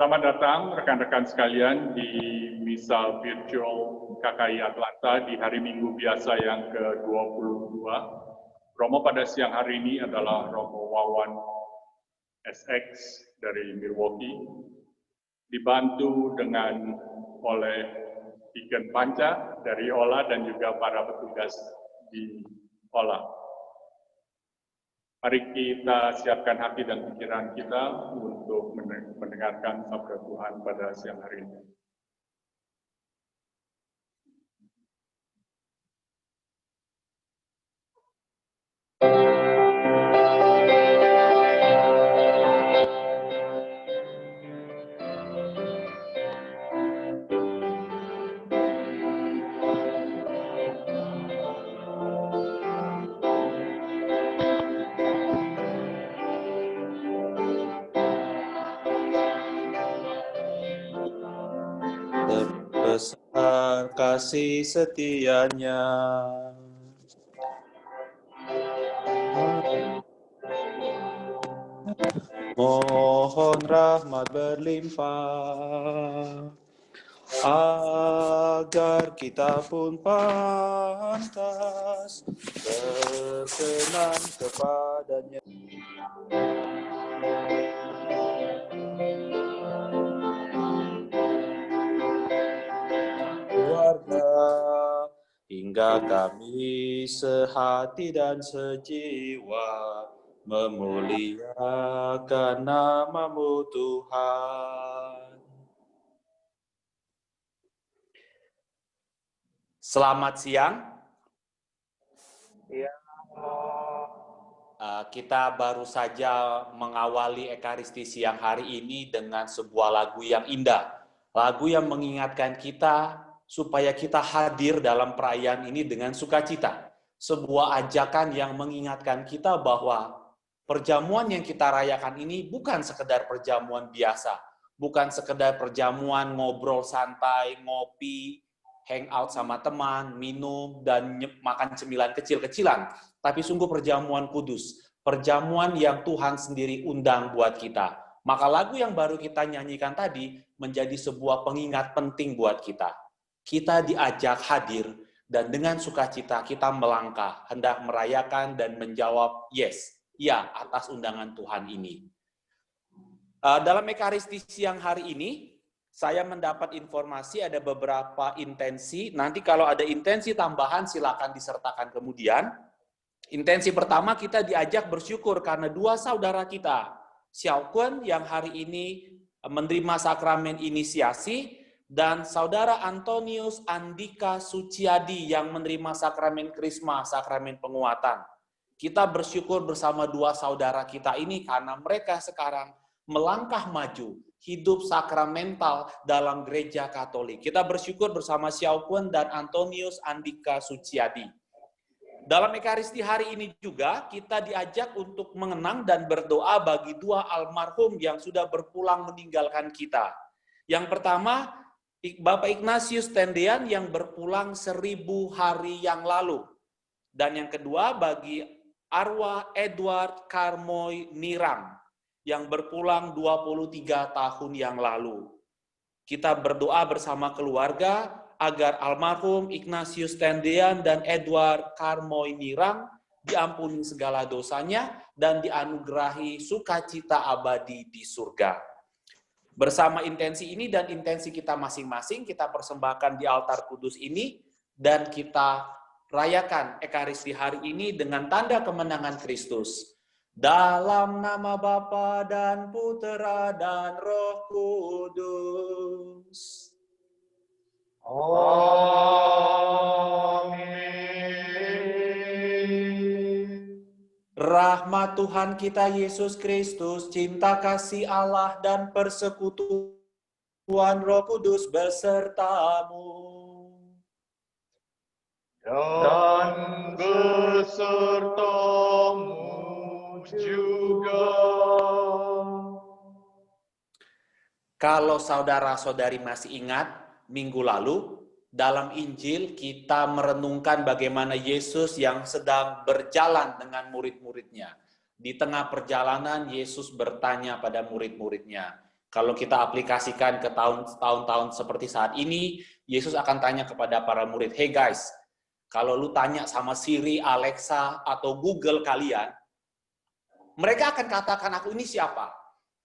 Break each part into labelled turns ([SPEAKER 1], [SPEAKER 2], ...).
[SPEAKER 1] Selamat datang rekan-rekan sekalian di Misa Virtual KKI Atlanta di hari Minggu biasa yang ke-22. Romo pada siang hari ini adalah Romo Wawan SX dari Milwaukee, dibantu oleh Iken Panca dari Ola dan juga para petugas di Ola. Mari kita siapkan hati dan pikiran kita untuk mendengarkan sabda Tuhan pada siang hari ini.
[SPEAKER 2] Besar kasih setianya, mohon rahmat berlimpah, agar kita pun pantas berkenan kepadanya. Keluarga, hingga kami sehati dan sejiwa memuliakan nama-Mu Tuhan. Selamat siang.
[SPEAKER 3] Ya.
[SPEAKER 2] Kita baru saja mengawali Ekaristi siang hari ini dengan sebuah lagu yang indah. Lagu yang mengingatkan kita supaya kita hadir dalam perayaan ini dengan sukacita. Sebuah ajakan yang mengingatkan kita bahwa perjamuan yang kita rayakan ini bukan sekedar perjamuan biasa. Bukan sekedar perjamuan ngobrol santai, ngopi, hangout sama teman, minum, dan makan cemilan kecil-kecilan. Tapi sungguh perjamuan kudus. Perjamuan yang Tuhan sendiri undang buat kita. Maka lagu yang baru kita nyanyikan tadi menjadi sebuah pengingat penting buat kita. Kita diajak hadir dan dengan sukacita kita melangkah, hendak merayakan dan menjawab yes, ya atas undangan Tuhan ini. Dalam Ekaristi siang hari ini, saya mendapat informasi ada beberapa intensi. Nanti kalau ada intensi tambahan silakan disertakan kemudian. Intensi pertama kita diajak bersyukur karena dua saudara kita, Xiao Kun yang hari ini menerima sakramen inisiasi, dan saudara Antonius Andika Suciadi yang menerima sakramen krisma, sakramen penguatan. Kita bersyukur bersama dua saudara kita ini karena mereka sekarang melangkah maju, hidup sakramental dalam gereja Katolik. Kita bersyukur bersama Xiao Kun dan Antonius Andika Suciadi. Dalam Ekaristi hari ini juga kita diajak untuk mengenang dan berdoa bagi dua almarhum yang sudah berpulang meninggalkan kita. Yang pertama, Bapak Ignatius Tendean yang berpulang 1000 hari yang lalu. Dan yang kedua bagi arwah Edward Karmoy Nirang yang berpulang 23 tahun yang lalu. Kita berdoa bersama keluarga agar almarhum Ignatius Tendean dan Edward Karmoy Nirang diampuni segala dosanya dan dianugerahi sukacita abadi di surga. Bersama intensi ini dan intensi kita masing-masing, kita persembahkan di altar kudus ini, dan kita rayakan Ekaristi hari ini dengan tanda kemenangan Kristus. Dalam nama Bapa dan Putera dan Roh Kudus.
[SPEAKER 3] Amin.
[SPEAKER 2] Rahmat Tuhan kita Yesus Kristus, cinta kasih Allah dan persekutuan Roh Kudus besertamu.
[SPEAKER 3] Dan besertamu juga.
[SPEAKER 2] Kalau saudara-saudari masih ingat, minggu lalu dalam Injil kita merenungkan bagaimana Yesus yang sedang berjalan dengan murid-muridnya. Di tengah perjalanan Yesus bertanya pada murid-muridnya, Kalau kita aplikasikan ke tahun-tahun seperti saat ini, Yesus akan tanya kepada para murid, "Hey guys, kalau lu tanya sama Siri, Alexa, atau Google kalian, mereka akan katakan aku ini siapa?"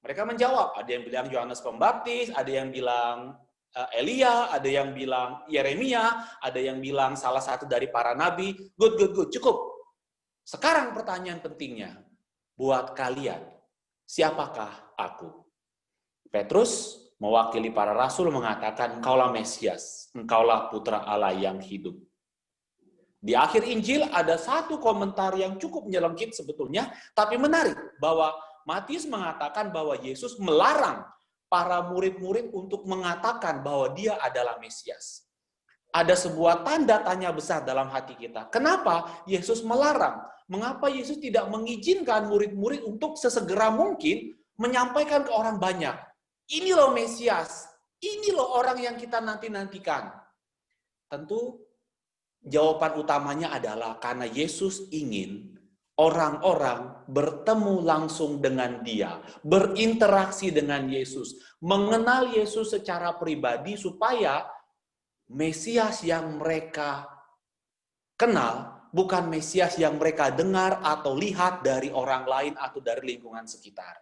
[SPEAKER 2] Mereka menjawab, ada yang bilang Yohanes Pembaptis, ada yang bilang Elia, ada yang bilang Yeremia, ada yang bilang salah satu dari para nabi. Good, cukup. Sekarang pertanyaan pentingnya, buat kalian, siapakah aku? Petrus mewakili para rasul mengatakan, engkaulah Mesias, engkaulah putra Allah yang hidup. Di akhir Injil ada satu komentar yang cukup menyelengkit sebetulnya, tapi menarik, bahwa Matius mengatakan bahwa Yesus melarang para murid-murid untuk mengatakan bahwa dia adalah Mesias. Ada sebuah tanda tanya besar dalam hati kita. Kenapa Yesus melarang? Mengapa Yesus tidak mengizinkan murid-murid untuk sesegera mungkin menyampaikan ke orang banyak? Ini loh Mesias, ini loh orang yang kita nanti-nantikan. Tentu jawaban utamanya adalah karena Yesus ingin orang-orang bertemu langsung dengan Dia, berinteraksi dengan Yesus, mengenal Yesus secara pribadi supaya Mesias yang mereka kenal bukan Mesias yang mereka dengar atau lihat dari orang lain atau dari lingkungan sekitar.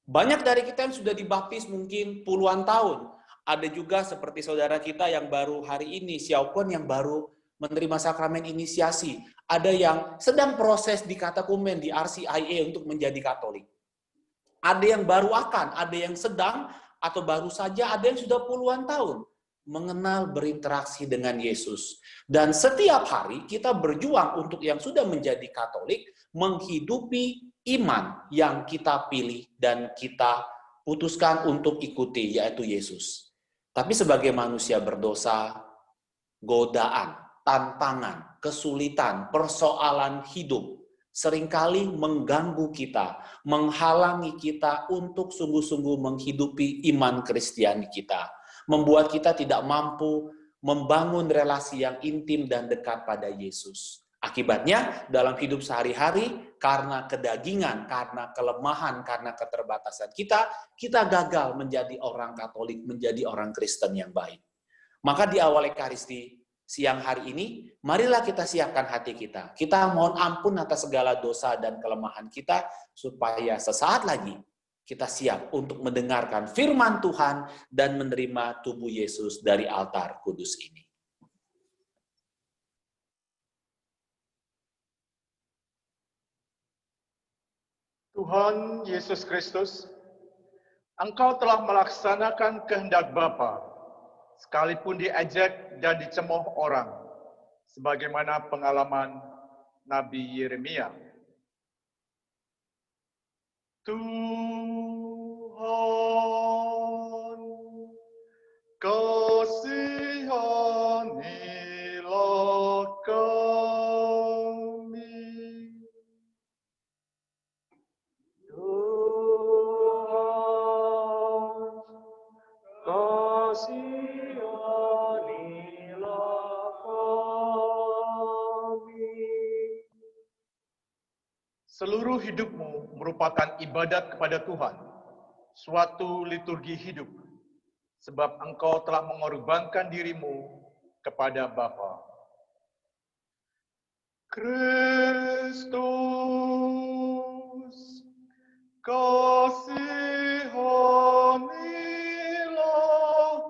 [SPEAKER 2] Banyak dari kita yang sudah dibaptis mungkin puluhan tahun. Ada juga seperti saudara kita yang baru hari ini, Xiaopon yang baru menerima sakramen inisiasi. Ada yang sedang proses di katekumen di RCIA untuk menjadi Katolik. Ada yang baru akan, ada yang sedang atau baru saja, ada yang sudah puluhan tahun mengenal berinteraksi dengan Yesus. Dan setiap hari kita berjuang untuk yang sudah menjadi Katolik menghidupi iman yang kita pilih dan kita putuskan untuk ikuti, yaitu Yesus. Tapi sebagai manusia berdosa, godaan, tantangan, kesulitan, persoalan hidup seringkali mengganggu kita, menghalangi kita untuk sungguh-sungguh menghidupi iman Kristiani kita, membuat kita tidak mampu membangun relasi yang intim dan dekat pada Yesus. Akibatnya, dalam hidup sehari-hari, karena kedagingan, karena kelemahan, karena keterbatasan kita gagal menjadi orang Katolik, menjadi orang Kristen yang baik. Maka di awal Ekaristi, siang hari ini, marilah kita siapkan hati kita. Kita mohon ampun atas segala dosa dan kelemahan kita, supaya sesaat lagi kita siap untuk mendengarkan firman Tuhan dan menerima tubuh Yesus dari altar kudus ini.
[SPEAKER 3] Tuhan Yesus Kristus, Engkau telah melaksanakan kehendak Bapa, sekalipun diejek dan dicemooh orang, sebagaimana pengalaman Nabi Yeremia. Tuhan, kasihanilah kami. Tuhan, kasihanilah kami. Seluruh hidupmu merupakan ibadat kepada Tuhan, suatu liturgi hidup, sebab engkau telah mengorbankan dirimu kepada Bapa. Kristus, kasihanilah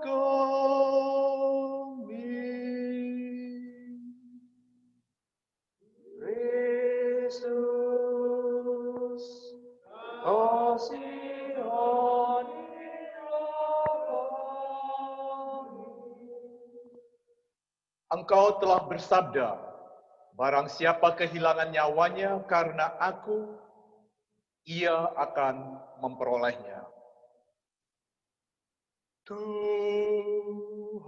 [SPEAKER 3] kami. Kristus, kasihanilah kami. Engkau telah bersabda, barang siapa kehilangan nyawanya karena aku, ia akan memperolehnya. Tuhan,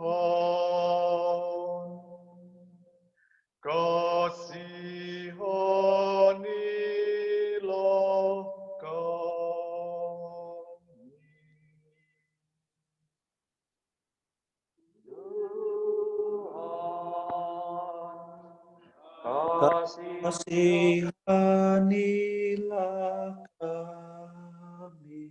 [SPEAKER 3] kasihanilah kami. Tuhan,
[SPEAKER 2] Kasihanilah kami.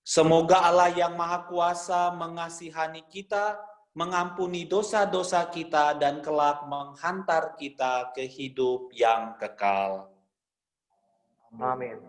[SPEAKER 2] Semoga Allah yang Maha Kuasa mengasihani kita, mengampuni dosa-dosa kita, dan kelak menghantar kita ke hidup yang kekal.
[SPEAKER 4] Amin.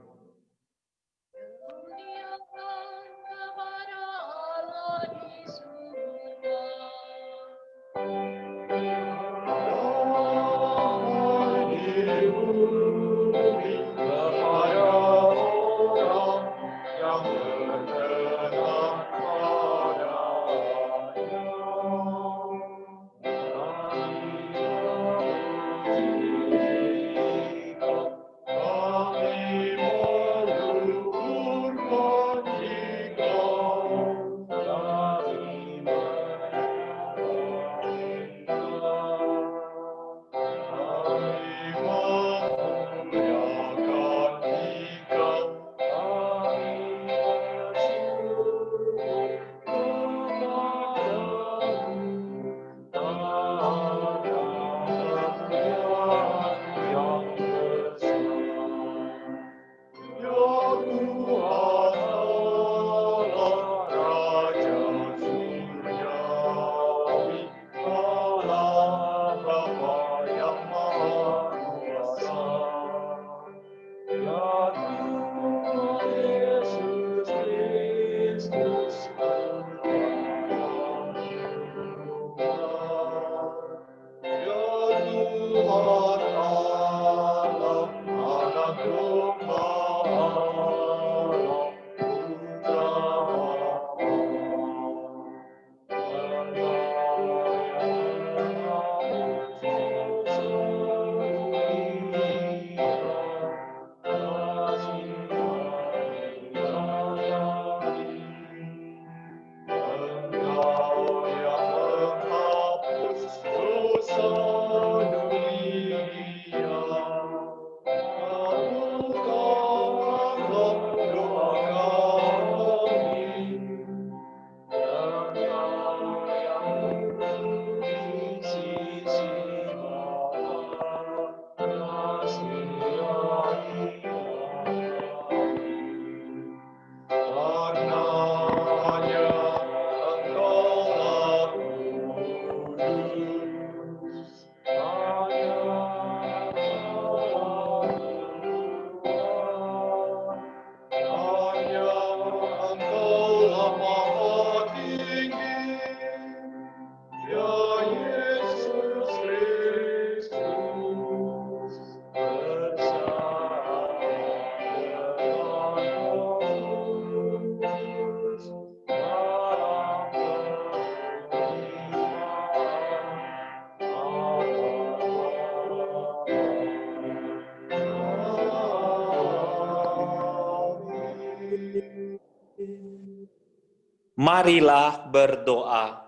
[SPEAKER 2] Marilah berdoa.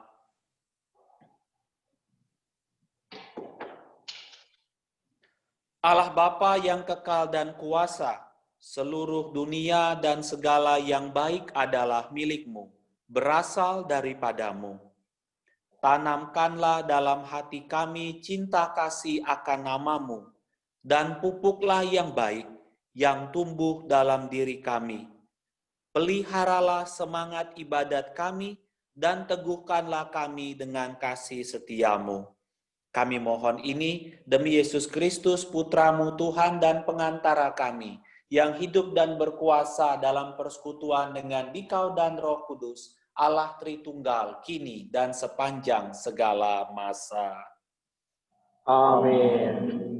[SPEAKER 2] Allah Bapa yang kekal dan kuasa, seluruh dunia dan segala yang baik adalah milik-Mu, berasal daripadamu. Tanamkanlah dalam hati kami cinta kasih akan nama-Mu, dan pupuklah yang baik yang tumbuh dalam diri kami. Peliharalah semangat ibadat kami, dan teguhkanlah kami dengan kasih setia-Mu. Kami mohon ini demi Yesus Kristus, Putra-Mu Tuhan dan pengantara kami, yang hidup dan berkuasa dalam persekutuan dengan Dikau dan Roh Kudus, Allah Tritunggal, kini dan sepanjang segala masa.
[SPEAKER 4] Amin.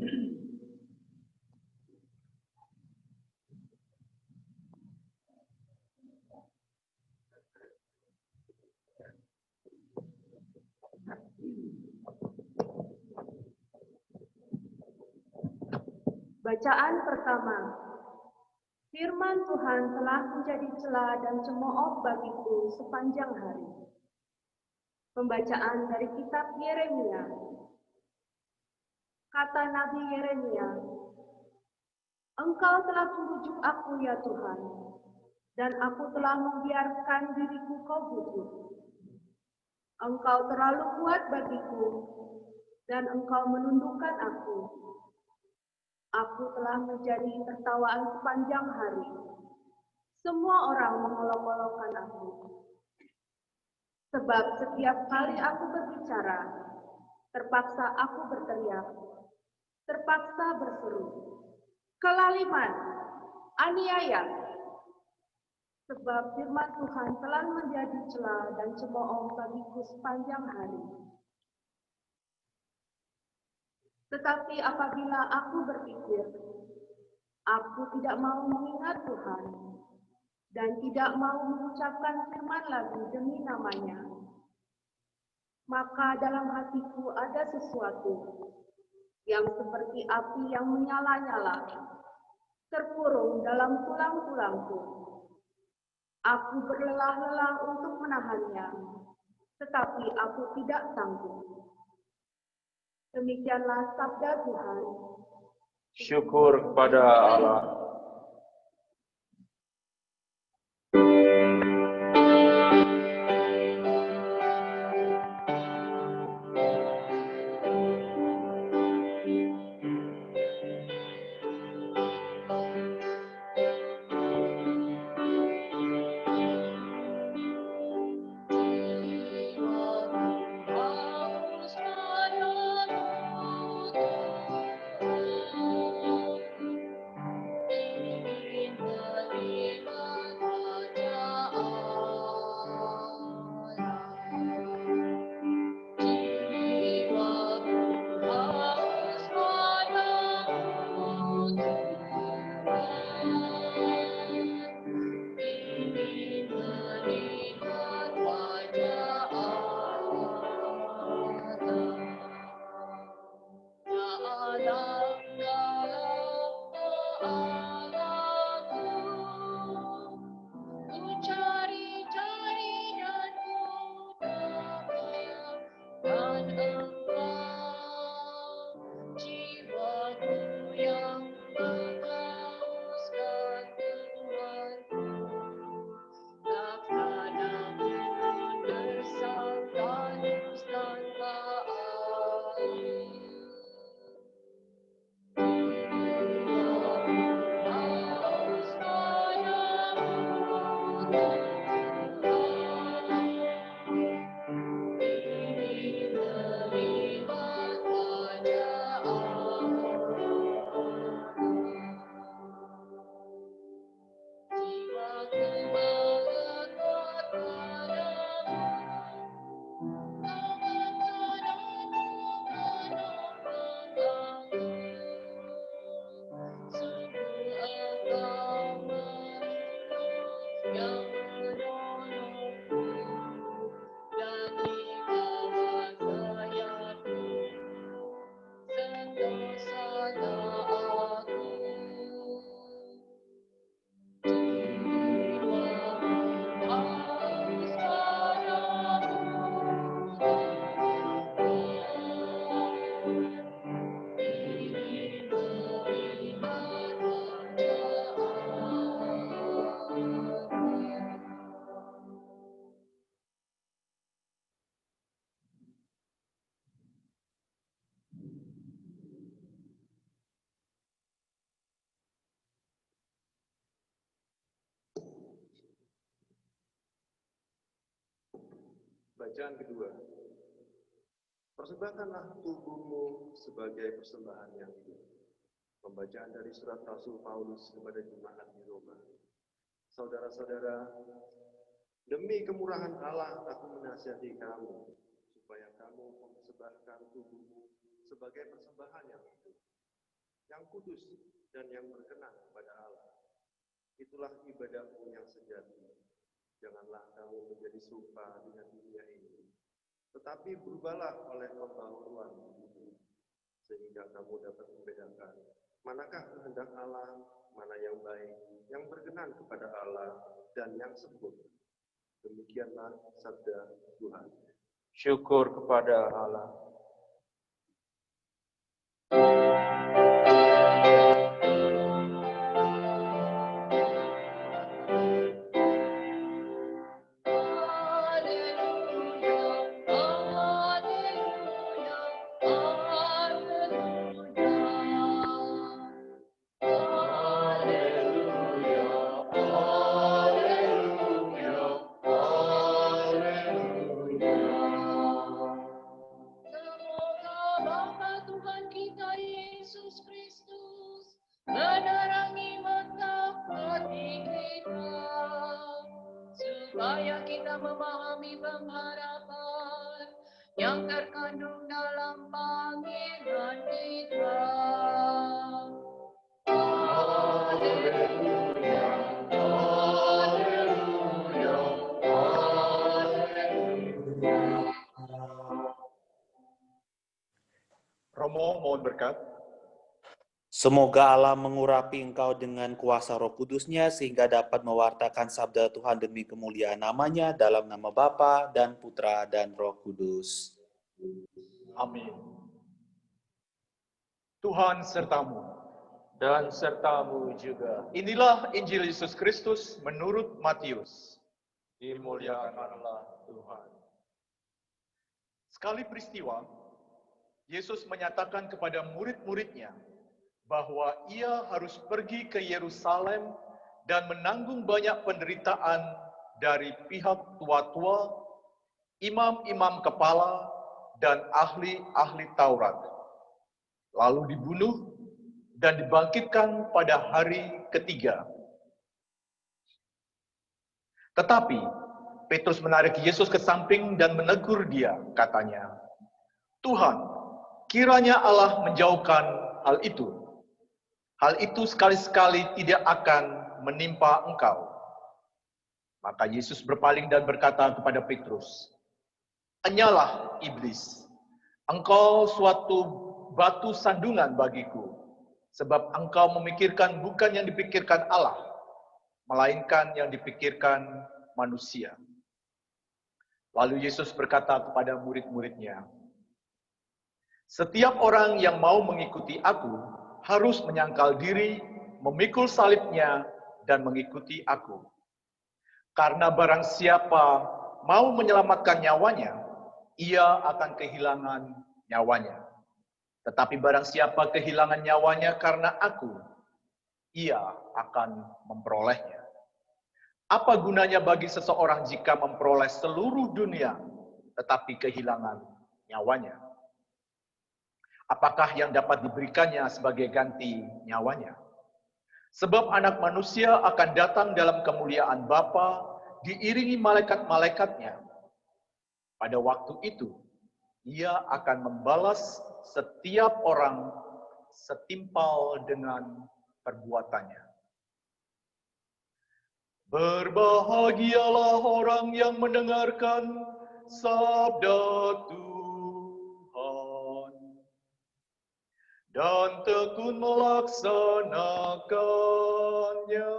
[SPEAKER 5] Bacaan pertama. Firman Tuhan telah menjadi celah dan cemooh bagiku sepanjang hari. Pembacaan dari kitab Yeremia. Kata Nabi Yeremia, Engkau telah membujuk aku ya Tuhan, dan aku telah membiarkan diriku kau bujuk. Engkau terlalu kuat bagiku, dan engkau menundukkan aku. Aku telah menjadi tertawaan sepanjang hari. Semua orang mengolok-olokkan aku. Sebab setiap kali aku berbicara, terpaksa aku berteriak, terpaksa berseru. Kelaliman, aniaya. Sebab firman Tuhan telah menjadi celah dan cemooh bagiku sepanjang hari. Tetapi apabila aku berpikir, aku tidak mau mengingat Tuhan dan tidak mau mengucapkan firman lagi demi namanya, maka dalam hatiku ada sesuatu yang seperti api yang menyala-nyala, terkurung dalam tulang-tulangku. Aku berlelah-lelah untuk menahannya, tetapi aku tidak sanggup. Demikianlah sabda Tuhan.
[SPEAKER 4] Syukur kepada Allah.
[SPEAKER 6] Bacaan kedua. Persembahkanlah tubuhmu sebagai persembahan yang hidup. Pembacaan dari surat Rasul Paulus kepada jemaat di Roma. Saudara-saudara, demi kemurahan Allah aku menasihati kamu, supaya kamu mempersembahkan tubuhmu sebagai persembahan yang hidup, yang kudus dan yang berkenan kepada Allah. Itulah ibadahmu yang sejati. Janganlah kamu menjadi serupa dengan dunia ini, tetapi berubahlah oleh pembaharuan tubuhmu, sehingga kamu dapat membedakan manakah kehendak Allah, mana yang baik, yang berkenan kepada Allah, dan yang sempurna. Demikianlah sabda Tuhan.
[SPEAKER 4] Syukur kepada Allah.
[SPEAKER 7] supaya kita memahami pengharapan yang terkandung dalam panggilan kita. Haleluya, haleluya, haleluya.
[SPEAKER 3] Romo mohon berkat.
[SPEAKER 2] Semoga Allah mengurapi engkau dengan kuasa Roh Kudus-Nya sehingga dapat mewartakan sabda Tuhan demi kemuliaan nama-Nya dalam nama Bapa dan Putra dan Roh Kudus.
[SPEAKER 3] Amin. Tuhan sertamu.
[SPEAKER 4] Dan sertamu juga.
[SPEAKER 3] Inilah Injil Yesus Kristus menurut Matius.
[SPEAKER 4] Dimuliakanlah Tuhan.
[SPEAKER 3] Sekali peristiwa, Yesus menyatakan kepada murid-muridnya bahwa ia harus pergi ke Yerusalem dan menanggung banyak penderitaan dari pihak tua-tua, imam-imam kepala, dan ahli-ahli Taurat. Lalu dibunuh dan dibangkitkan pada hari ketiga. Tetapi Petrus menarik Yesus ke samping dan menegur dia, katanya, "Tuhan, kiranya Allah menjauhkan hal itu. Hal itu sekali-sekali tidak akan menimpa engkau." Maka Yesus berpaling dan berkata kepada Petrus, "Enyalah iblis, engkau suatu batu sandungan bagiku, sebab engkau memikirkan bukan yang dipikirkan Allah, melainkan yang dipikirkan manusia." Lalu Yesus berkata kepada murid-muridnya, "Setiap orang yang mau mengikuti aku, harus menyangkal diri, memikul salibnya, dan mengikuti aku. Karena barang siapa mau menyelamatkan nyawanya, ia akan kehilangan nyawanya. Tetapi barang siapa kehilangan nyawanya karena aku, ia akan memperolehnya. Apa gunanya bagi seseorang jika memperoleh seluruh dunia, tetapi kehilangan nyawanya? Apakah yang dapat diberikannya sebagai ganti nyawanya? Sebab anak manusia akan datang dalam kemuliaan Bapa, diiringi malaikat-malaikatnya. Pada waktu itu, ia akan membalas setiap orang setimpal dengan perbuatannya. Berbahagialah orang yang mendengarkan sabda Tuhan dan tekun melaksanakannya.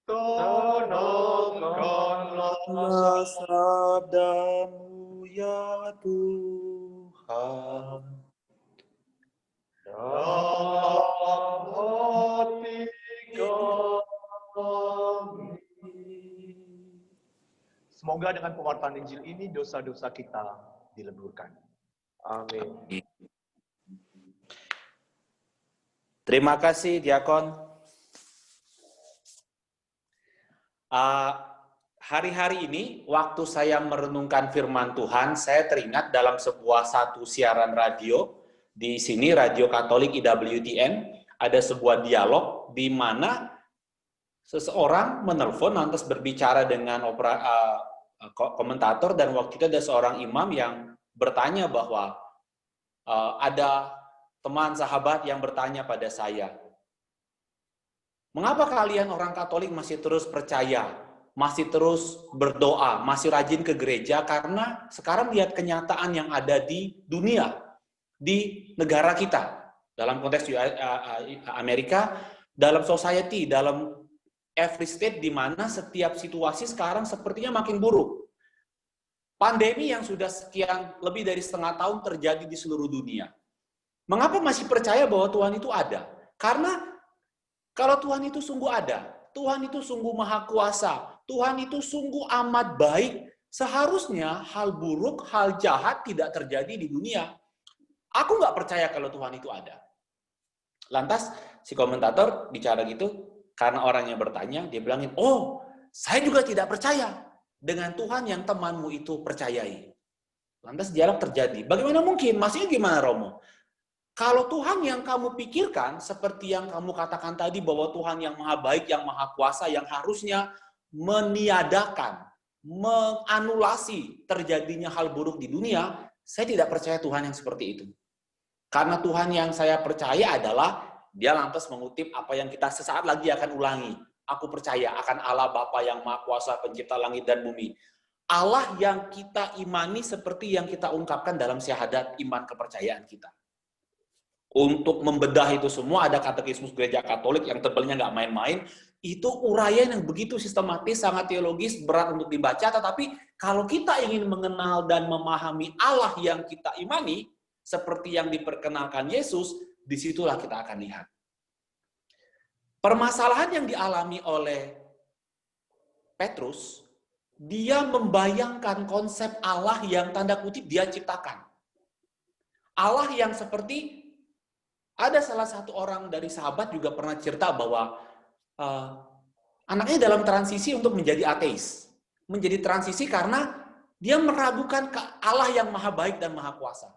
[SPEAKER 3] Tanamkanlah
[SPEAKER 2] sabda-Mu ya Tuhan.
[SPEAKER 3] dalam hati kami. Semoga dengan pewartaan Injil ini dosa-dosa kita dileburkan.
[SPEAKER 4] Amin.
[SPEAKER 2] Terima kasih, Diakon. Hari-hari ini, waktu saya merenungkan firman Tuhan, saya teringat dalam satu siaran radio, di sini Radio Katolik IWTN, ada sebuah dialog di mana seseorang menelpon lantas berbicara dengan komentator, dan waktu itu ada seorang imam yang bertanya bahwa ada teman sahabat yang bertanya pada saya, "Mengapa kalian orang Katolik masih terus percaya, masih terus berdoa, masih rajin ke gereja?" Karena sekarang lihat kenyataan yang ada di dunia, di negara kita, dalam konteks Amerika, dalam society, dalam every state, di mana setiap situasi sekarang sepertinya makin buruk. Pandemi yang sudah lebih dari setengah tahun terjadi di seluruh dunia. Mengapa masih percaya bahwa Tuhan itu ada? Karena kalau Tuhan itu sungguh ada, Tuhan itu sungguh maha kuasa, Tuhan itu sungguh amat baik, seharusnya hal buruk, hal jahat tidak terjadi di dunia. Aku nggak percaya kalau Tuhan itu ada. Lantas si komentator bicara gitu, karena orangnya bertanya, dia bilangin, "Oh, saya juga tidak percaya dengan Tuhan yang temanmu itu percayai." Lantas dialog terjadi. "Bagaimana mungkin? Maksudnya gimana, Romo?" Kalau Tuhan yang kamu pikirkan, seperti yang kamu katakan tadi, bahwa Tuhan yang maha baik, yang maha kuasa, yang harusnya meniadakan, menganulasi terjadinya hal buruk di dunia, saya tidak percaya Tuhan yang seperti itu. Karena Tuhan yang saya percaya adalah, dia lantas mengutip apa yang kita sesaat lagi akan ulangi. Aku percaya akan Allah Bapa yang maha kuasa, pencipta langit dan bumi. Allah yang kita imani seperti yang kita ungkapkan dalam syahadat iman kepercayaan kita. Untuk membedah itu semua, ada katekismus gereja Katolik yang tebalnya nggak main-main. Itu uraian yang begitu sistematis, sangat teologis, berat untuk dibaca. Tetapi kalau kita ingin mengenal dan memahami Allah yang kita imani, seperti yang diperkenalkan Yesus, disitulah kita akan lihat. Permasalahan yang dialami oleh Petrus, dia membayangkan konsep Allah yang tanda kutip dia ciptakan. Allah yang seperti, ada salah satu orang dari sahabat juga pernah cerita bahwa anaknya dalam transisi untuk menjadi ateis. Menjadi transisi karena dia meragukan Allah yang maha baik dan maha kuasa.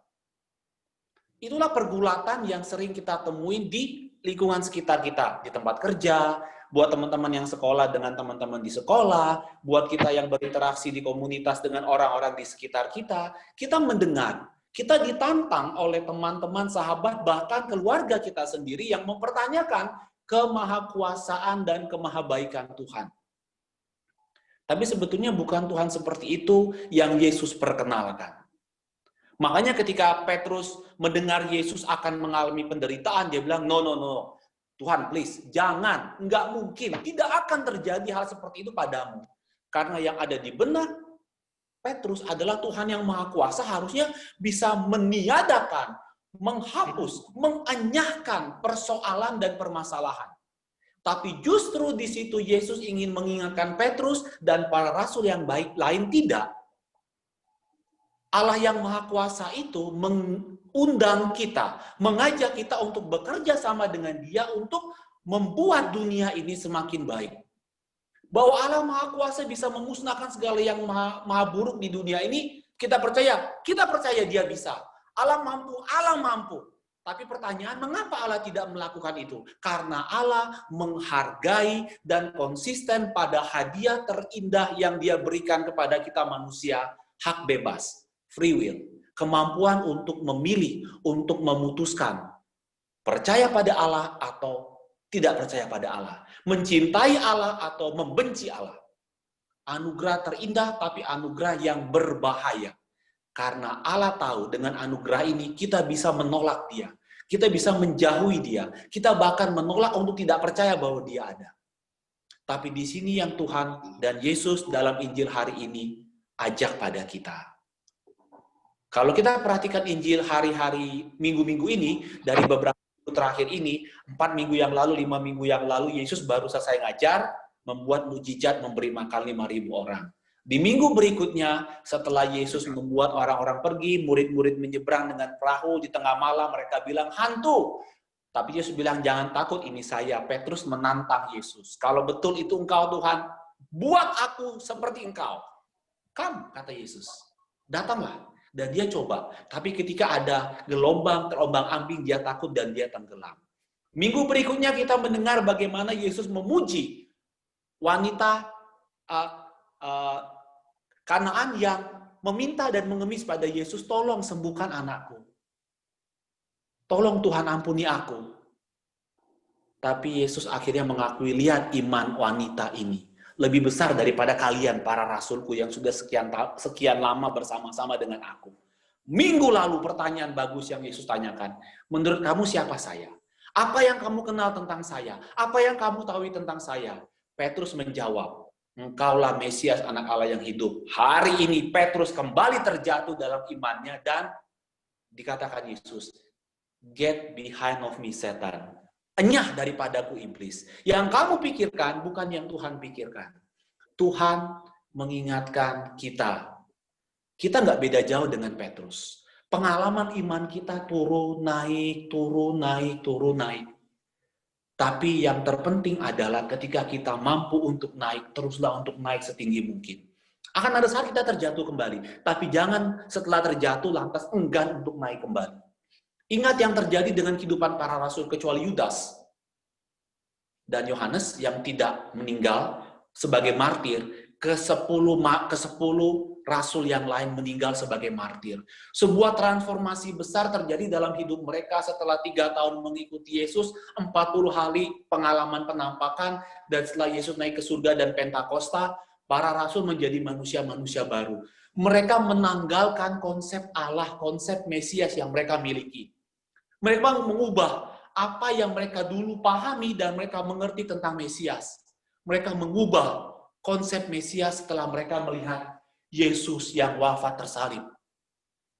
[SPEAKER 2] Itulah pergulatan yang sering kita temuin di lingkungan sekitar kita. Di tempat kerja, buat teman-teman yang sekolah dengan teman-teman di sekolah, buat kita yang berinteraksi di komunitas dengan orang-orang di sekitar kita, kita mendengar. Kita ditantang oleh teman-teman, sahabat, bahkan keluarga kita sendiri yang mempertanyakan kemahakuasaan dan kemahabaikan Tuhan. Tapi sebetulnya bukan Tuhan seperti itu yang Yesus perkenalkan. Makanya ketika Petrus mendengar Yesus akan mengalami penderitaan, dia bilang, no, Tuhan please, jangan, nggak mungkin, tidak akan terjadi hal seperti itu padamu. Karena yang ada di benak Petrus adalah Tuhan yang maha kuasa, harusnya bisa meniadakan, menghapus, mengenyahkan persoalan dan permasalahan. Tapi justru di situ Yesus ingin mengingatkan Petrus dan para rasul yang baik lain tidak. Allah yang maha kuasa itu mengundang kita, mengajak kita untuk bekerja sama dengan dia untuk membuat dunia ini semakin baik. Bahwa Allah maha kuasa bisa memusnahkan segala yang maha buruk di dunia ini, kita percaya dia bisa. Allah mampu. Tapi pertanyaan, mengapa Allah tidak melakukan itu? Karena Allah menghargai dan konsisten pada hadiah terindah yang dia berikan kepada kita manusia, hak bebas, free will, kemampuan untuk memilih, untuk memutuskan, percaya pada Allah atau tidak percaya pada Allah, mencintai Allah atau membenci Allah. Anugerah terindah, tapi anugerah yang berbahaya. Karena Allah tahu dengan anugerah ini kita bisa menolak dia. Kita bisa menjauhi dia. Kita bahkan menolak untuk tidak percaya bahwa dia ada. Tapi di sini yang Tuhan dan Yesus dalam Injil hari ini ajak pada kita. Kalau kita perhatikan Injil hari-hari minggu-minggu ini, dari beberapa minggu terakhir ini, 4 minggu yang lalu, 5 minggu yang lalu, Yesus baru selesai ngajar, membuat mukjizat, memberi makan 5.000 orang. Di minggu berikutnya, setelah Yesus membuat orang-orang pergi, murid-murid menyeberang dengan perahu, di tengah malam mereka bilang, hantu. Tapi Yesus bilang, jangan takut, ini saya. Petrus menantang Yesus. Kalau betul itu engkau Tuhan, buat aku seperti engkau. Come, kata Yesus. Datanglah. Dan dia coba. Tapi ketika ada gelombang, terombang-ambing, dia takut dan dia tenggelam. Minggu berikutnya kita mendengar bagaimana Yesus memuji wanita Kanaan yang meminta dan mengemis pada Yesus, tolong sembuhkan anakku. Tolong Tuhan ampuni aku. Tapi Yesus akhirnya mengakui, lihat iman wanita ini. Lebih besar daripada kalian, para rasulku yang sudah sekian lama bersama-sama dengan aku. Minggu lalu pertanyaan bagus yang Yesus tanyakan. Menurut kamu siapa saya? Apa yang kamu kenal tentang saya? Apa yang kamu tahu tentang saya? Petrus menjawab, engkaulah Mesias, anak Allah yang hidup. Hari ini Petrus kembali terjatuh dalam imannya dan dikatakan Yesus, get behind of me, Satan. Enyah daripadaku iblis. Yang kamu pikirkan bukan yang Tuhan pikirkan. Tuhan mengingatkan kita. Kita nggak beda jauh dengan Petrus. Pengalaman iman kita turun, naik, turun, naik, turun, naik. Tapi yang terpenting adalah ketika kita mampu untuk naik, teruslah untuk naik setinggi mungkin. Akan ada saat kita terjatuh kembali. Tapi jangan setelah terjatuh lantas enggan untuk naik kembali. Ingat yang terjadi dengan kehidupan para rasul kecuali Yudas dan Yohanes yang tidak meninggal sebagai martir, ke-10 rasul yang lain meninggal sebagai martir. Sebuah transformasi besar terjadi dalam hidup mereka setelah 3 tahun mengikuti Yesus, 40 hari pengalaman penampakan, dan setelah Yesus naik ke surga dan Pentakosta, para rasul menjadi manusia-manusia baru. Mereka menanggalkan konsep Allah, konsep Mesias yang mereka miliki. Mereka mengubah apa yang mereka dulu pahami dan mereka mengerti tentang Mesias. Mereka mengubah konsep Mesias setelah mereka melihat Yesus yang wafat tersalib.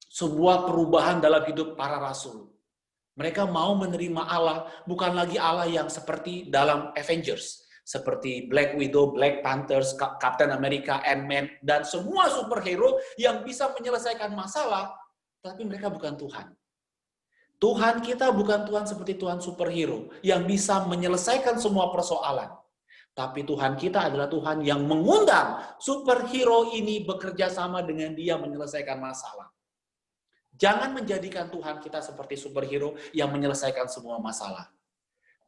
[SPEAKER 2] Sebuah perubahan dalam hidup para rasul. Mereka mau menerima Allah, bukan lagi Allah yang seperti dalam Avengers. Seperti Black Widow, Black Panthers, Captain America, Ant-Man, dan semua superhero yang bisa menyelesaikan masalah, tapi mereka bukan Tuhan. Tuhan kita bukan Tuhan seperti Tuhan superhero yang bisa menyelesaikan semua persoalan. Tapi Tuhan kita adalah Tuhan yang mengundang superhero ini bekerja sama dengan dia menyelesaikan masalah. Jangan menjadikan Tuhan kita seperti superhero yang menyelesaikan semua masalah.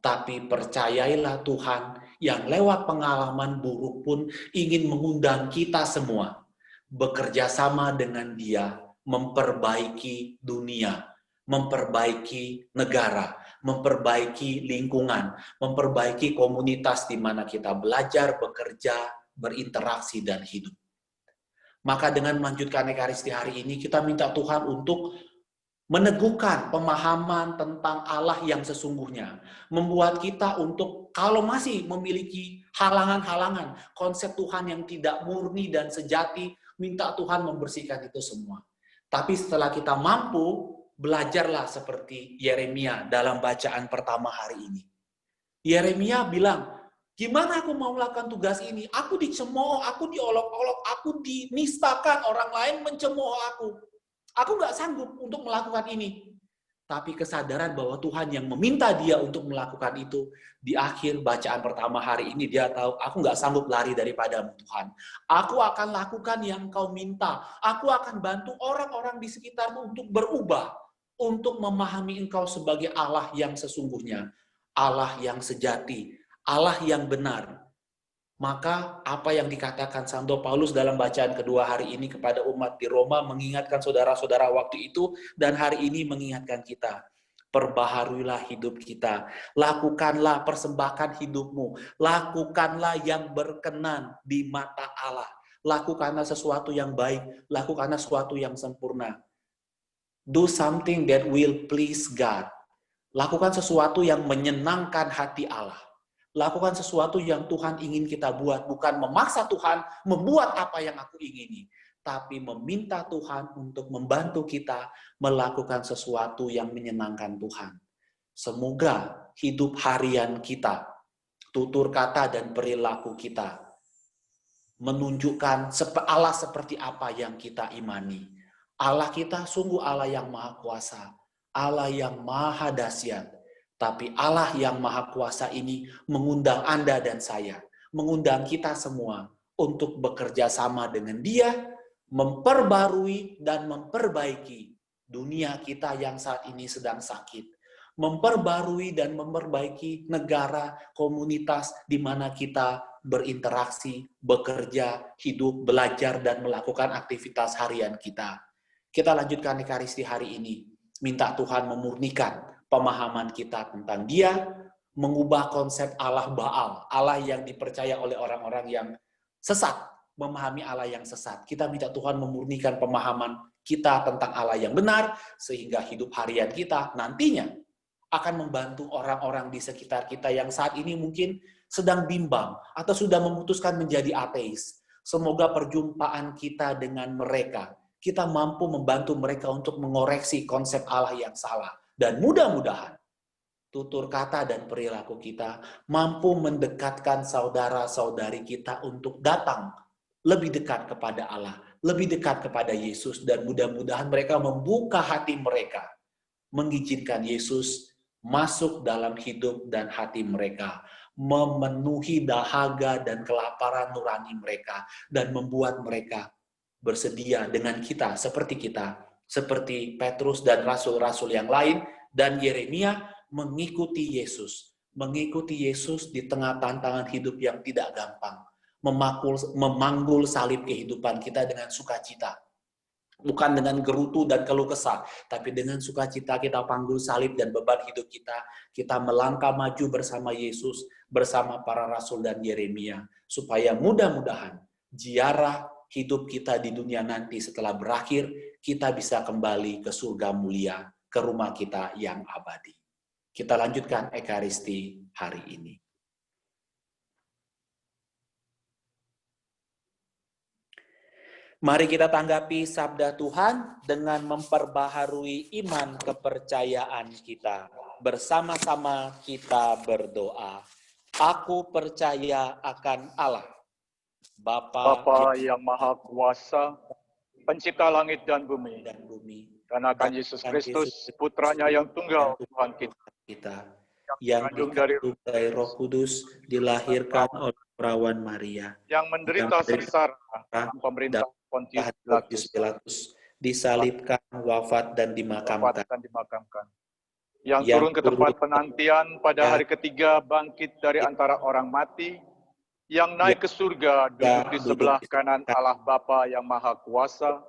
[SPEAKER 2] Tapi percayailah Tuhan yang lewat pengalaman buruk pun ingin mengundang kita semua bekerja sama dengan dia memperbaiki dunia, memperbaiki negara, memperbaiki lingkungan, memperbaiki komunitas di mana kita belajar, bekerja, berinteraksi, dan hidup. Maka dengan melanjutkan Ekaristi hari ini, kita minta Tuhan untuk meneguhkan pemahaman tentang Allah yang sesungguhnya. Membuat kita untuk, kalau masih memiliki halangan-halangan, konsep Tuhan yang tidak murni dan sejati, minta Tuhan membersihkan itu semua. Tapi setelah kita mampu, belajarlah seperti Yeremia dalam bacaan pertama hari ini. Yeremia bilang, gimana aku mau melakukan tugas ini? Aku dicemooh, aku diolok-olok, aku dinistakan, orang lain mencemooh aku. Aku nggak sanggup untuk melakukan ini. Tapi kesadaran bahwa Tuhan yang meminta dia untuk melakukan itu, di akhir bacaan pertama hari ini dia tahu, aku nggak sanggup lari daripadamu Tuhan. Aku akan lakukan yang kau minta. Aku akan bantu orang-orang di sekitarmu untuk berubah. Untuk memahami engkau sebagai Allah yang sesungguhnya, Allah yang sejati, Allah yang benar. Maka apa yang dikatakan Santo Paulus dalam bacaan kedua hari ini kepada umat di Roma mengingatkan saudara-saudara waktu itu dan hari ini mengingatkan kita. Perbaharuilah hidup kita, lakukanlah persembahkan hidupmu, lakukanlah yang berkenan di mata Allah, lakukanlah sesuatu yang baik, lakukanlah sesuatu yang sempurna. Do something that will please God. Lakukan sesuatu yang menyenangkan hati Allah. Lakukan sesuatu yang Tuhan ingin kita buat. Bukan memaksa Tuhan membuat apa yang aku ingini. Tapi meminta Tuhan untuk membantu kita melakukan sesuatu yang menyenangkan Tuhan. Semoga hidup harian kita, tutur kata dan perilaku kita, menunjukkan Allah seperti apa yang kita imani. Allah kita sungguh Allah yang maha kuasa, Allah yang maha dahsyat. Tapi Allah yang maha kuasa ini mengundang Anda dan saya, mengundang kita semua untuk bekerja sama dengan Dia, memperbarui dan memperbaiki dunia kita yang saat ini sedang sakit. Memperbarui dan memperbaiki negara, komunitas di mana kita berinteraksi, bekerja, hidup, belajar, dan melakukan aktivitas harian kita. Kita lanjutkan Ekaristi hari ini. Minta Tuhan memurnikan pemahaman kita tentang Dia, mengubah konsep Allah Baal, Allah yang dipercaya oleh orang-orang yang sesat, memahami Allah yang sesat. Kita minta Tuhan memurnikan pemahaman kita tentang Allah yang benar, sehingga hidup harian kita nantinya akan membantu orang-orang di sekitar kita yang saat ini mungkin sedang bimbang atau sudah memutuskan menjadi ateis. Semoga perjumpaan kita dengan mereka, kita mampu membantu mereka untuk mengoreksi konsep Allah yang salah. Dan mudah-mudahan tutur kata dan perilaku kita mampu mendekatkan saudara-saudari kita untuk datang lebih dekat kepada Allah, lebih dekat kepada Yesus, dan mudah-mudahan mereka membuka hati mereka, mengizinkan Yesus masuk dalam hidup dan hati mereka, memenuhi dahaga dan kelaparan nurani mereka, dan membuat mereka bersedia dengan kita, seperti kita, seperti Petrus dan rasul-rasul yang lain, dan Yeremia mengikuti Yesus. Mengikuti Yesus di tengah tantangan hidup yang tidak gampang. Memanggul salib kehidupan kita dengan sukacita. Bukan dengan gerutu dan keluh kesah, tapi dengan sukacita kita panggul salib dan beban hidup kita. Kita melangkah maju bersama Yesus, bersama para rasul dan Yeremia, supaya mudah-mudahan ziarah hidup kita di dunia nanti setelah berakhir, kita bisa kembali ke surga mulia, ke rumah kita yang abadi. Kita lanjutkan Ekaristi hari ini. Mari kita tanggapi sabda Tuhan dengan memperbaharui iman kepercayaan kita. Bersama-sama kita berdoa. Aku percaya akan Allah, Bapa
[SPEAKER 3] yang Maha Kuasa, Pencipta langit dan bumi, dan akan Yesus Kristus, Putranya yang tunggal, Tuhan
[SPEAKER 2] kita, yang dikandung dari Roh Kudus, dilahirkan oleh perawan Maria,
[SPEAKER 3] yang menderita sengsara dalam pemerintahan Pontius
[SPEAKER 2] Pilatus, disalibkan, wafat dan dimakamkan.
[SPEAKER 3] Yang turun ke tempat penantian pada hari ketiga, bangkit dari antara orang mati, yang naik ke surga, duduk di sebelah kanan Allah Bapa yang Maha Kuasa.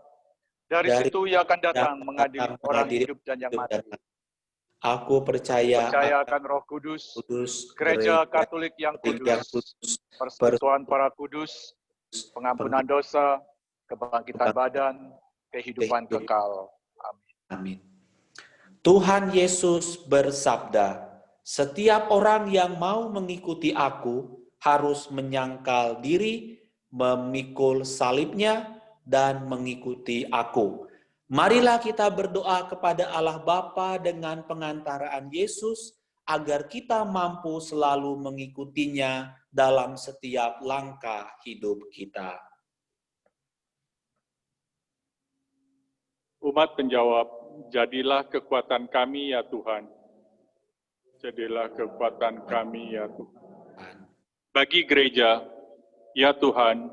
[SPEAKER 3] Dari situ ia akan datang mengadili orang hidup dan yang mati.
[SPEAKER 2] Aku percaya
[SPEAKER 3] akan Roh Kudus, Gereja Katolik yang kudus, persekutuan para kudus, pengampunan dosa, kebangkitan badan, kehidupan kekal.
[SPEAKER 2] Amin. Tuhan Yesus bersabda, setiap orang yang mau mengikuti aku harus menyangkal diri, memikul salibnya, dan mengikuti aku. Marilah kita berdoa kepada Allah Bapa dengan pengantaraan Yesus, agar kita mampu selalu mengikutinya dalam setiap langkah hidup kita.
[SPEAKER 1] Umat menjawab, jadilah kekuatan kami ya Tuhan. Jadilah kekuatan kami ya Tuhan. Bagi gereja, ya Tuhan,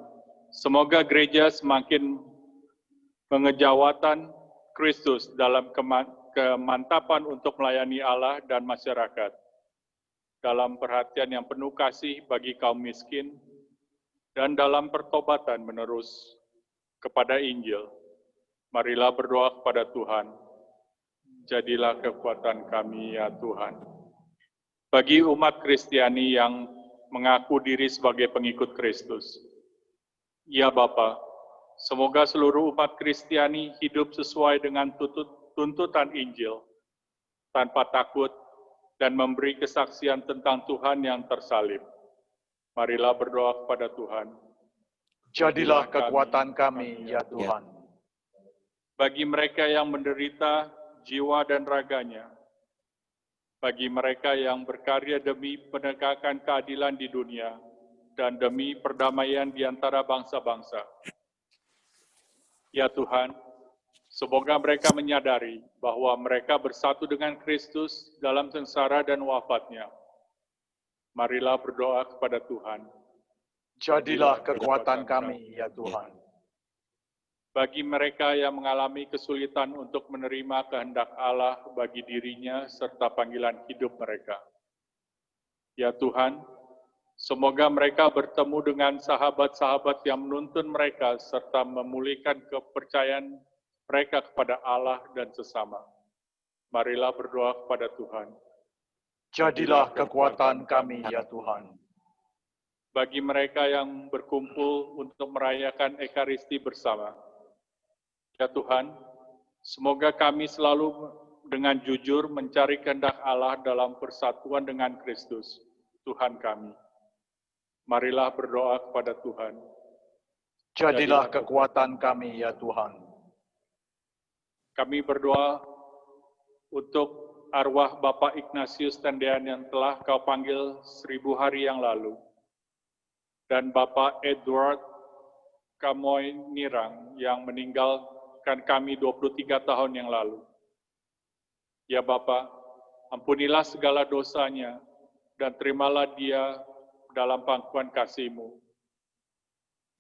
[SPEAKER 1] semoga gereja semakin mengejawatan Kristus dalam kemantapan untuk melayani Allah dan masyarakat. Dalam perhatian yang penuh kasih bagi kaum miskin, dan dalam pertobatan menerus kepada Injil. Marilah berdoa kepada Tuhan, jadilah kekuatan kami ya Tuhan. Bagi umat Kristiani yang mengaku diri sebagai pengikut Kristus, ya Bapa, semoga seluruh umat Kristiani hidup sesuai dengan tuntutan Injil, tanpa takut dan memberi kesaksian tentang Tuhan yang tersalib. Marilah berdoa kepada Tuhan.
[SPEAKER 3] Jadilah kekuatan kami ya Tuhan.
[SPEAKER 1] Bagi mereka yang menderita jiwa dan raganya, bagi mereka yang berkarya demi penegakan keadilan di dunia dan demi perdamaian di antara bangsa-bangsa. Ya Tuhan, semoga mereka menyadari bahwa mereka bersatu dengan Kristus dalam sengsara dan wafatnya. Marilah berdoa kepada Tuhan.
[SPEAKER 3] Jadilah kekuatan kami ya Tuhan.
[SPEAKER 1] Bagi mereka yang mengalami kesulitan untuk menerima kehendak Allah bagi dirinya serta panggilan hidup mereka. Ya Tuhan, semoga mereka bertemu dengan sahabat-sahabat yang menuntun mereka serta memulihkan kepercayaan mereka kepada Allah dan sesama. Marilah berdoa kepada Tuhan.
[SPEAKER 3] Jadilah kekuatan kami ya Tuhan.
[SPEAKER 1] Bagi mereka yang berkumpul untuk merayakan Ekaristi bersama, ya Tuhan, semoga kami selalu dengan jujur mencari kehendak Allah dalam persatuan dengan Kristus, Tuhan kami. Marilah berdoa kepada Tuhan.
[SPEAKER 3] Jadilah kekuatan kami ya Tuhan.
[SPEAKER 1] Kami berdoa untuk arwah Bapak Ignatius Tendean yang telah Kau panggil 1000 hari yang lalu, dan Bapak Edward Kamoy Nirang yang meninggal kami 23 tahun yang lalu. Ya Bapa, ampunilah segala dosanya dan terimalah dia dalam pangkuan kasih-Mu.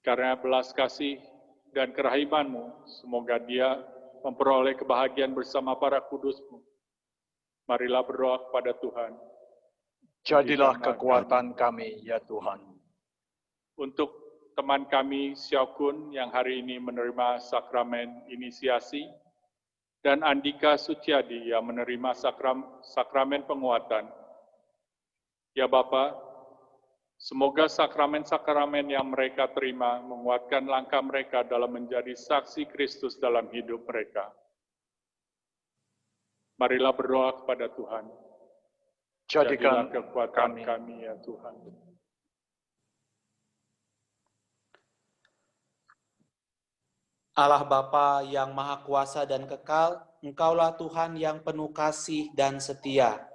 [SPEAKER 1] Karena belas kasih dan kerahiman-Mu, semoga dia memperoleh kebahagiaan bersama para kudus-Mu. Marilah berdoa kepada Tuhan.
[SPEAKER 3] Jadilah kekuatan kami, ya Tuhan.
[SPEAKER 1] Untuk teman kami Xiaokun yang hari ini menerima sakramen inisiasi, dan Andika Suciadi yang menerima sakramen penguatan. Ya Bapa, semoga sakramen-sakramen yang mereka terima menguatkan langkah mereka dalam menjadi saksi Kristus dalam hidup mereka. Marilah berdoa kepada Tuhan.
[SPEAKER 3] Jadikan
[SPEAKER 1] Jadilah kekuatan kami, ya Tuhan.
[SPEAKER 2] Allah Bapa yang Maha Kuasa dan Kekal, Engkaulah Tuhan yang penuh kasih dan setia.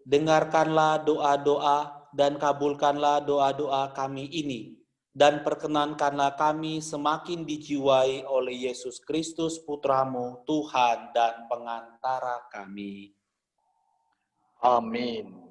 [SPEAKER 2] Dengarkanlah doa-doa dan kabulkanlah doa-doa kami ini, dan perkenankanlah kami semakin dijiwai oleh Yesus Kristus Putra-Mu, Tuhan dan pengantara kami.
[SPEAKER 3] Amin.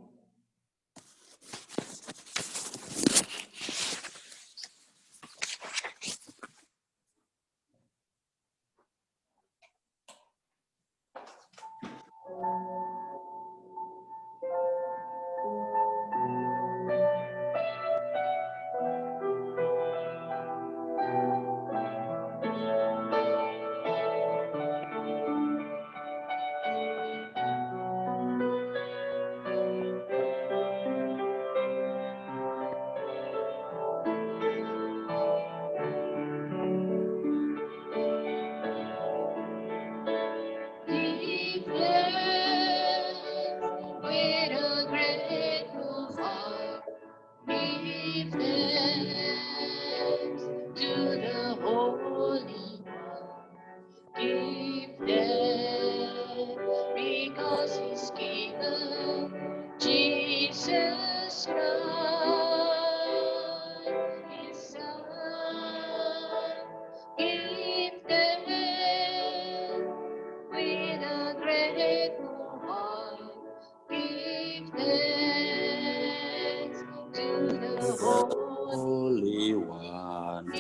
[SPEAKER 2] Holy One,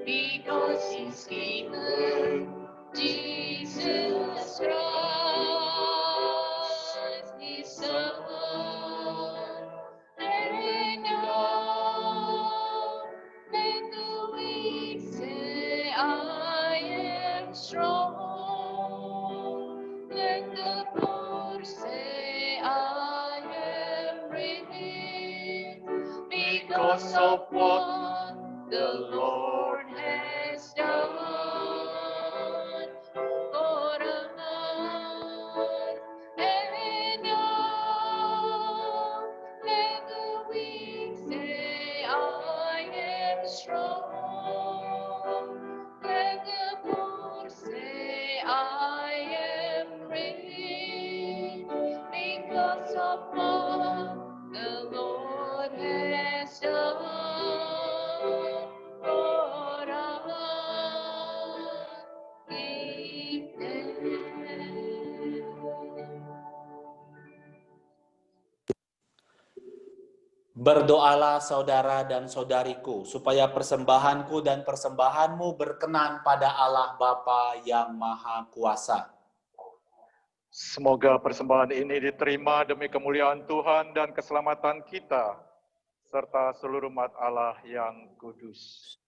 [SPEAKER 7] because He's given Jesus Christ, His Son. And now let the weak say, I am strong. Let the poor say, I am rich, because of what the Lord has done for us. And now let the weak say, I am strong. Let the poor say, I am rich, because of what the Lord has done for us.
[SPEAKER 2] berdoalah saudara dan saudariku, supaya persembahanku dan persembahanmu berkenan pada Allah Bapa yang Maha Kuasa.
[SPEAKER 3] Semoga persembahan ini diterima demi kemuliaan Tuhan dan keselamatan kita, serta seluruh umat Allah yang kudus.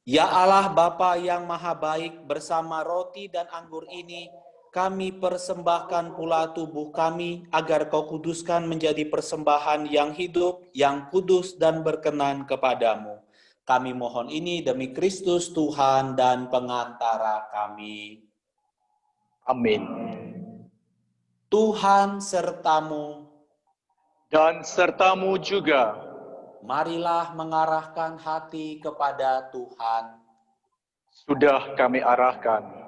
[SPEAKER 2] Ya Allah Bapa yang Maha Baik, bersama roti dan anggur ini, kami persembahkan pula tubuh kami, agar Kau kuduskan menjadi persembahan yang hidup, yang kudus dan berkenan kepadamu. Kami mohon ini demi Kristus Tuhan dan pengantara kami.
[SPEAKER 3] Amin.
[SPEAKER 2] Tuhan sertamu.
[SPEAKER 3] Dan sertamu juga.
[SPEAKER 2] Marilah mengarahkan hati kepada Tuhan.
[SPEAKER 3] Sudah kami arahkan.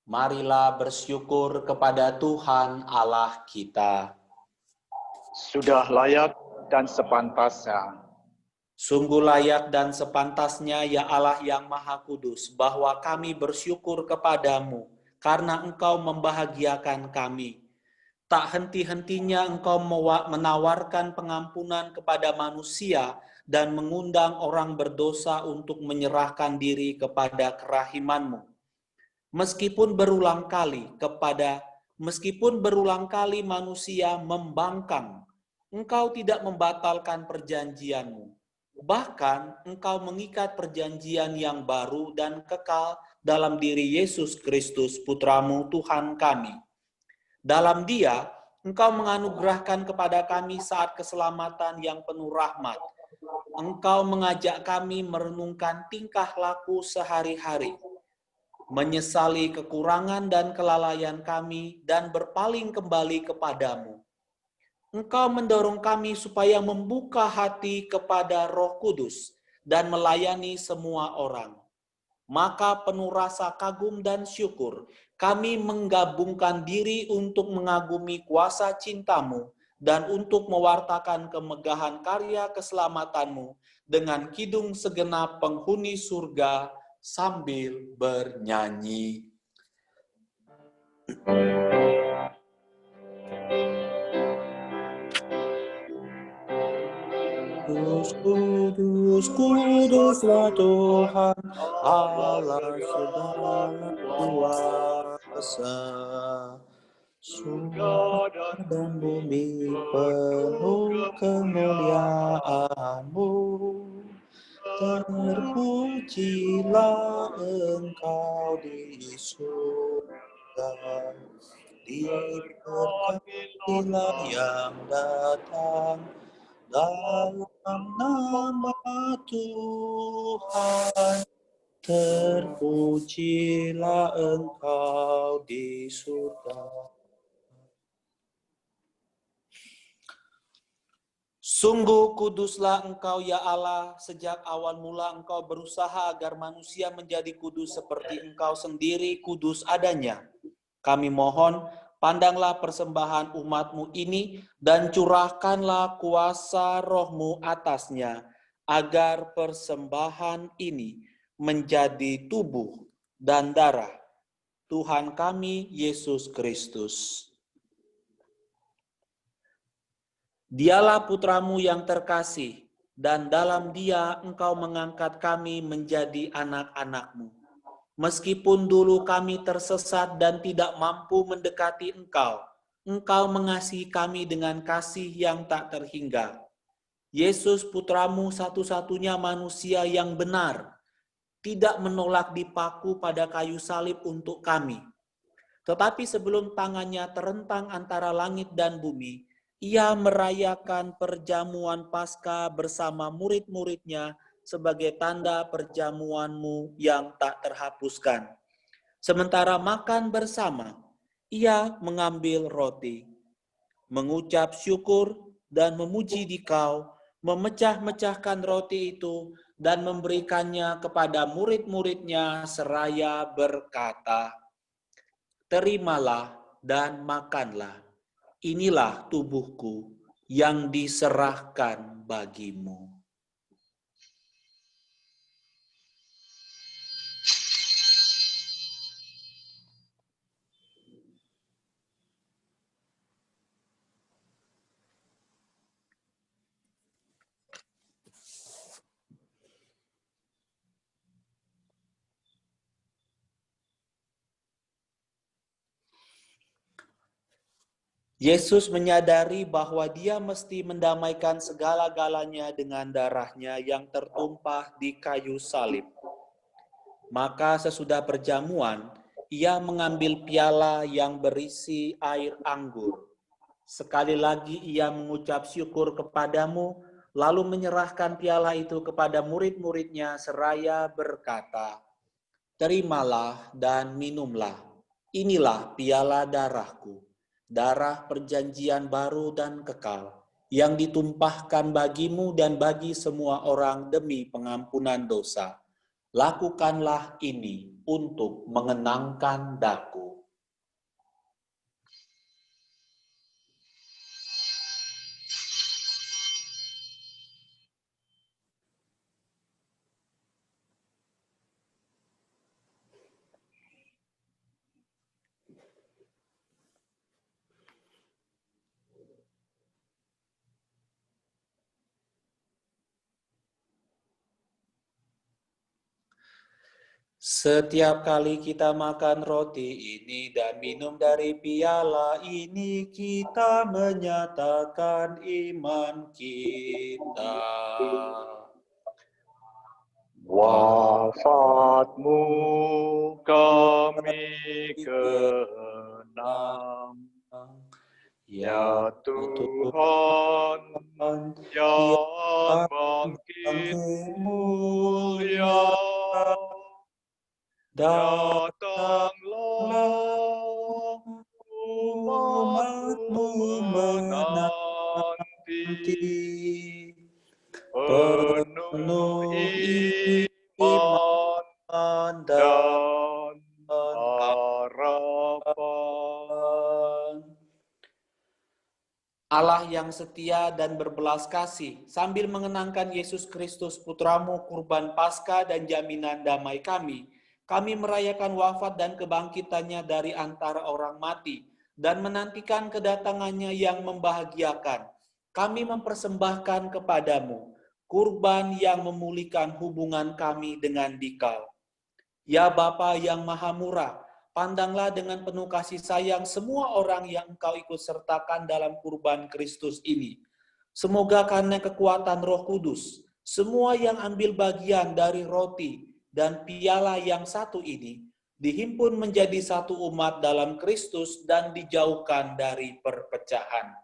[SPEAKER 2] Marilah bersyukur kepada Tuhan Allah kita.
[SPEAKER 3] Sudah layak dan sepantasnya.
[SPEAKER 2] Sungguh layak dan sepantasnya, ya Allah yang Maha Kudus, bahwa kami bersyukur kepadamu, karena Engkau membahagiakan kami. tak henti-hentinya Engkau menawarkan pengampunan kepada manusia dan mengundang orang berdosa untuk menyerahkan diri kepada kerahiman-Mu. Meskipun berulang kali manusia membangkang, Engkau tidak membatalkan perjanjian-Mu. Bahkan Engkau mengikat perjanjian yang baru dan kekal dalam diri Yesus Kristus, Putra-Mu, Tuhan kami. Dalam Dia, Engkau menganugerahkan kepada kami saat keselamatan yang penuh rahmat. Engkau mengajak kami merenungkan tingkah laku sehari-hari, menyesali kekurangan dan kelalaian kami, dan berpaling kembali kepadamu. Engkau mendorong kami supaya membuka hati kepada Roh Kudus dan melayani semua orang. Maka penuh rasa kagum dan syukur, kami menggabungkan diri untuk mengagumi kuasa cinta-Mu dan untuk mewartakan kemegahan karya keselamatan-Mu dengan kidung segenap penghuni surga sambil bernyanyi. Kudus, kudus, kuduslah Tuhan, Allah segala kuasa. Surga dan bumi penuh kemuliaan-Mu. Terpujilah Engkau di surga, diberkatilah yang datang dalam nama Tuhan. Terpujilah Engkau di surga. Sungguh kuduslah Engkau ya Allah, sejak awal mula Engkau berusaha agar manusia menjadi kudus seperti Engkau sendiri kudus adanya. Kami mohon, pandanglah persembahan umat-Mu ini dan curahkanlah kuasa Roh-Mu atasnya, agar persembahan ini menjadi tubuh dan darah Tuhan kami Yesus Kristus. Dialah Putra-Mu yang terkasih, dan dalam Dia Engkau mengangkat kami menjadi anak-anak-Mu. Meskipun dulu kami tersesat dan tidak mampu mendekati Engkau, Engkau mengasihi kami dengan kasih yang tak terhingga. Yesus Putra-Mu satu-satunya manusia yang benar, tidak menolak dipaku pada kayu salib untuk kami. Tetapi sebelum tangannya terentang antara langit dan bumi, Ia merayakan perjamuan Paskah bersama murid-muridnya sebagai tanda perjamuan-Mu yang tak terhapuskan. Sementara makan bersama, Ia mengambil roti, mengucap syukur dan memuji Dikau, memecah-mecahkan roti itu dan memberikannya kepada murid-muridnya seraya berkata, "Terimalah dan makanlah. Inilah tubuhku yang diserahkan bagimu." Yesus menyadari bahwa Dia mesti mendamaikan segala-galanya dengan darahnya yang tertumpah di kayu salib. Maka sesudah perjamuan, Ia mengambil piala yang berisi air anggur. Sekali lagi Ia mengucap syukur kepadamu, lalu menyerahkan piala itu kepada murid-muridnya seraya berkata, "Terimalah dan minumlah. Inilah piala darahku, darah perjanjian baru dan kekal, yang ditumpahkan bagimu dan bagi semua orang demi pengampunan dosa. Lakukanlah ini untuk mengenangkan daku." Setiap kali kita makan roti ini dan minum dari piala ini, kita menyatakan iman kita.
[SPEAKER 3] Wafatmu kami kenang, ya Tuhan yang bangkit mulia, datanglah umatmu menanti, penuh iman dan harapan.
[SPEAKER 2] Allah yang setia dan berbelas kasih, sambil mengenangkan Yesus Kristus Putramu, kurban Paskah dan jaminan damai kami merayakan wafat dan kebangkitannya dari antara orang mati, dan menantikan kedatangannya yang membahagiakan. Kami mempersembahkan kepadamu kurban yang memulihkan hubungan kami dengan Dikau. Ya Bapa yang Maha Murah, pandanglah dengan penuh kasih sayang semua orang yang Engkau ikut sertakan dalam kurban Kristus ini. Semoga karena kekuatan Roh Kudus, semua yang ambil bagian dari roti dan piala yang satu ini, dihimpun menjadi satu umat dalam Kristus dan dijauhkan dari perpecahan.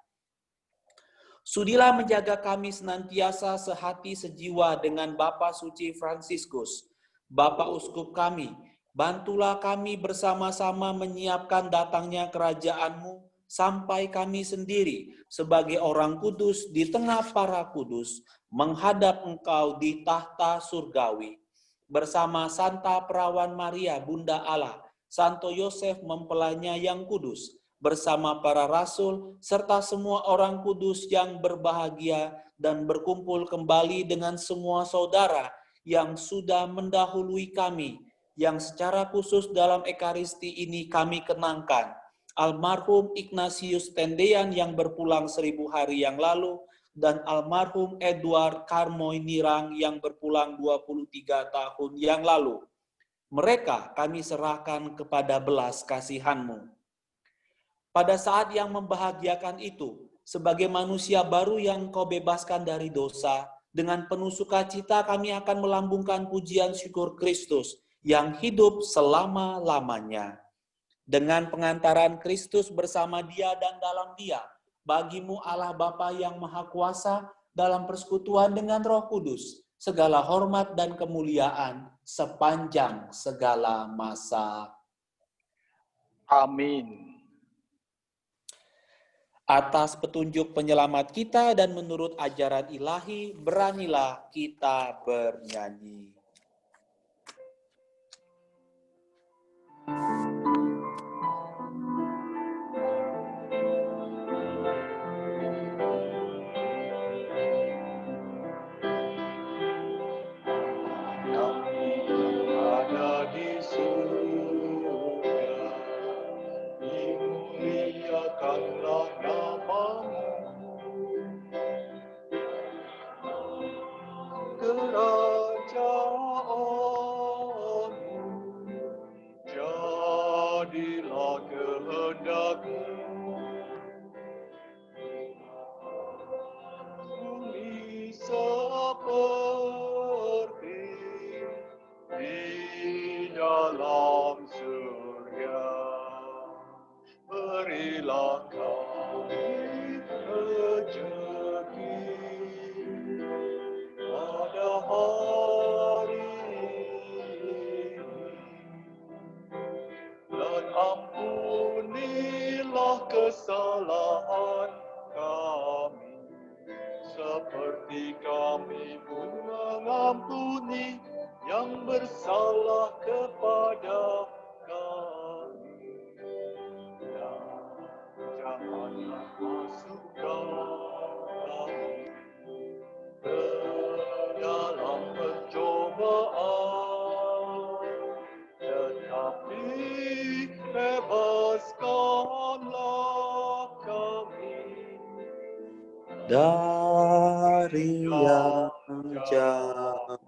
[SPEAKER 2] Sudilah menjaga kami senantiasa sehati sejiwa dengan Bapa Suci Fransiskus, Bapak Uskup kami. Bantulah kami bersama-sama menyiapkan datangnya kerajaan-Mu sampai kami sendiri sebagai orang kudus di tengah para kudus menghadap Engkau di tahta surgawi. Bersama Santa Perawan Maria, Bunda Allah, Santo Yosef mempelainya yang kudus, bersama para rasul, serta semua orang kudus yang berbahagia dan berkumpul kembali dengan semua saudara yang sudah mendahului kami, yang secara khusus dalam Ekaristi ini kami kenangkan. Almarhum Ignatius Tendean yang berpulang 1000 hari yang lalu, dan almarhum Edward Karmoy Nirang yang berpulang 23 tahun yang lalu. Mereka kami serahkan kepada belas kasihan-Mu. Pada saat yang membahagiakan itu, sebagai manusia baru yang Kau bebaskan dari dosa, dengan penuh sukacita kami akan melambungkan pujian syukur Kristus yang hidup selama-lamanya. Dengan pengantaran Kristus bersama Dia dan dalam Dia, bagi-Mu Allah Bapa yang Maha Kuasa, dalam persekutuan dengan Roh Kudus, segala hormat dan kemuliaan sepanjang segala masa.
[SPEAKER 3] Amin.
[SPEAKER 2] Atas petunjuk penyelamat kita dan menurut ajaran ilahi, beranilah kita bernyanyi.
[SPEAKER 3] Jadilah kehendak-Mu, bumi seperti di dalam surga. Berilah kami rezeki pada hari ini, dan ampunilah kesalahan kami, seperti kami pun mengampuni yang bersalah kepada kami. Dan janganlah masukkan kami ke dalam pencobaan, tetapi bebaskanlah kami
[SPEAKER 2] Dari yang jahat.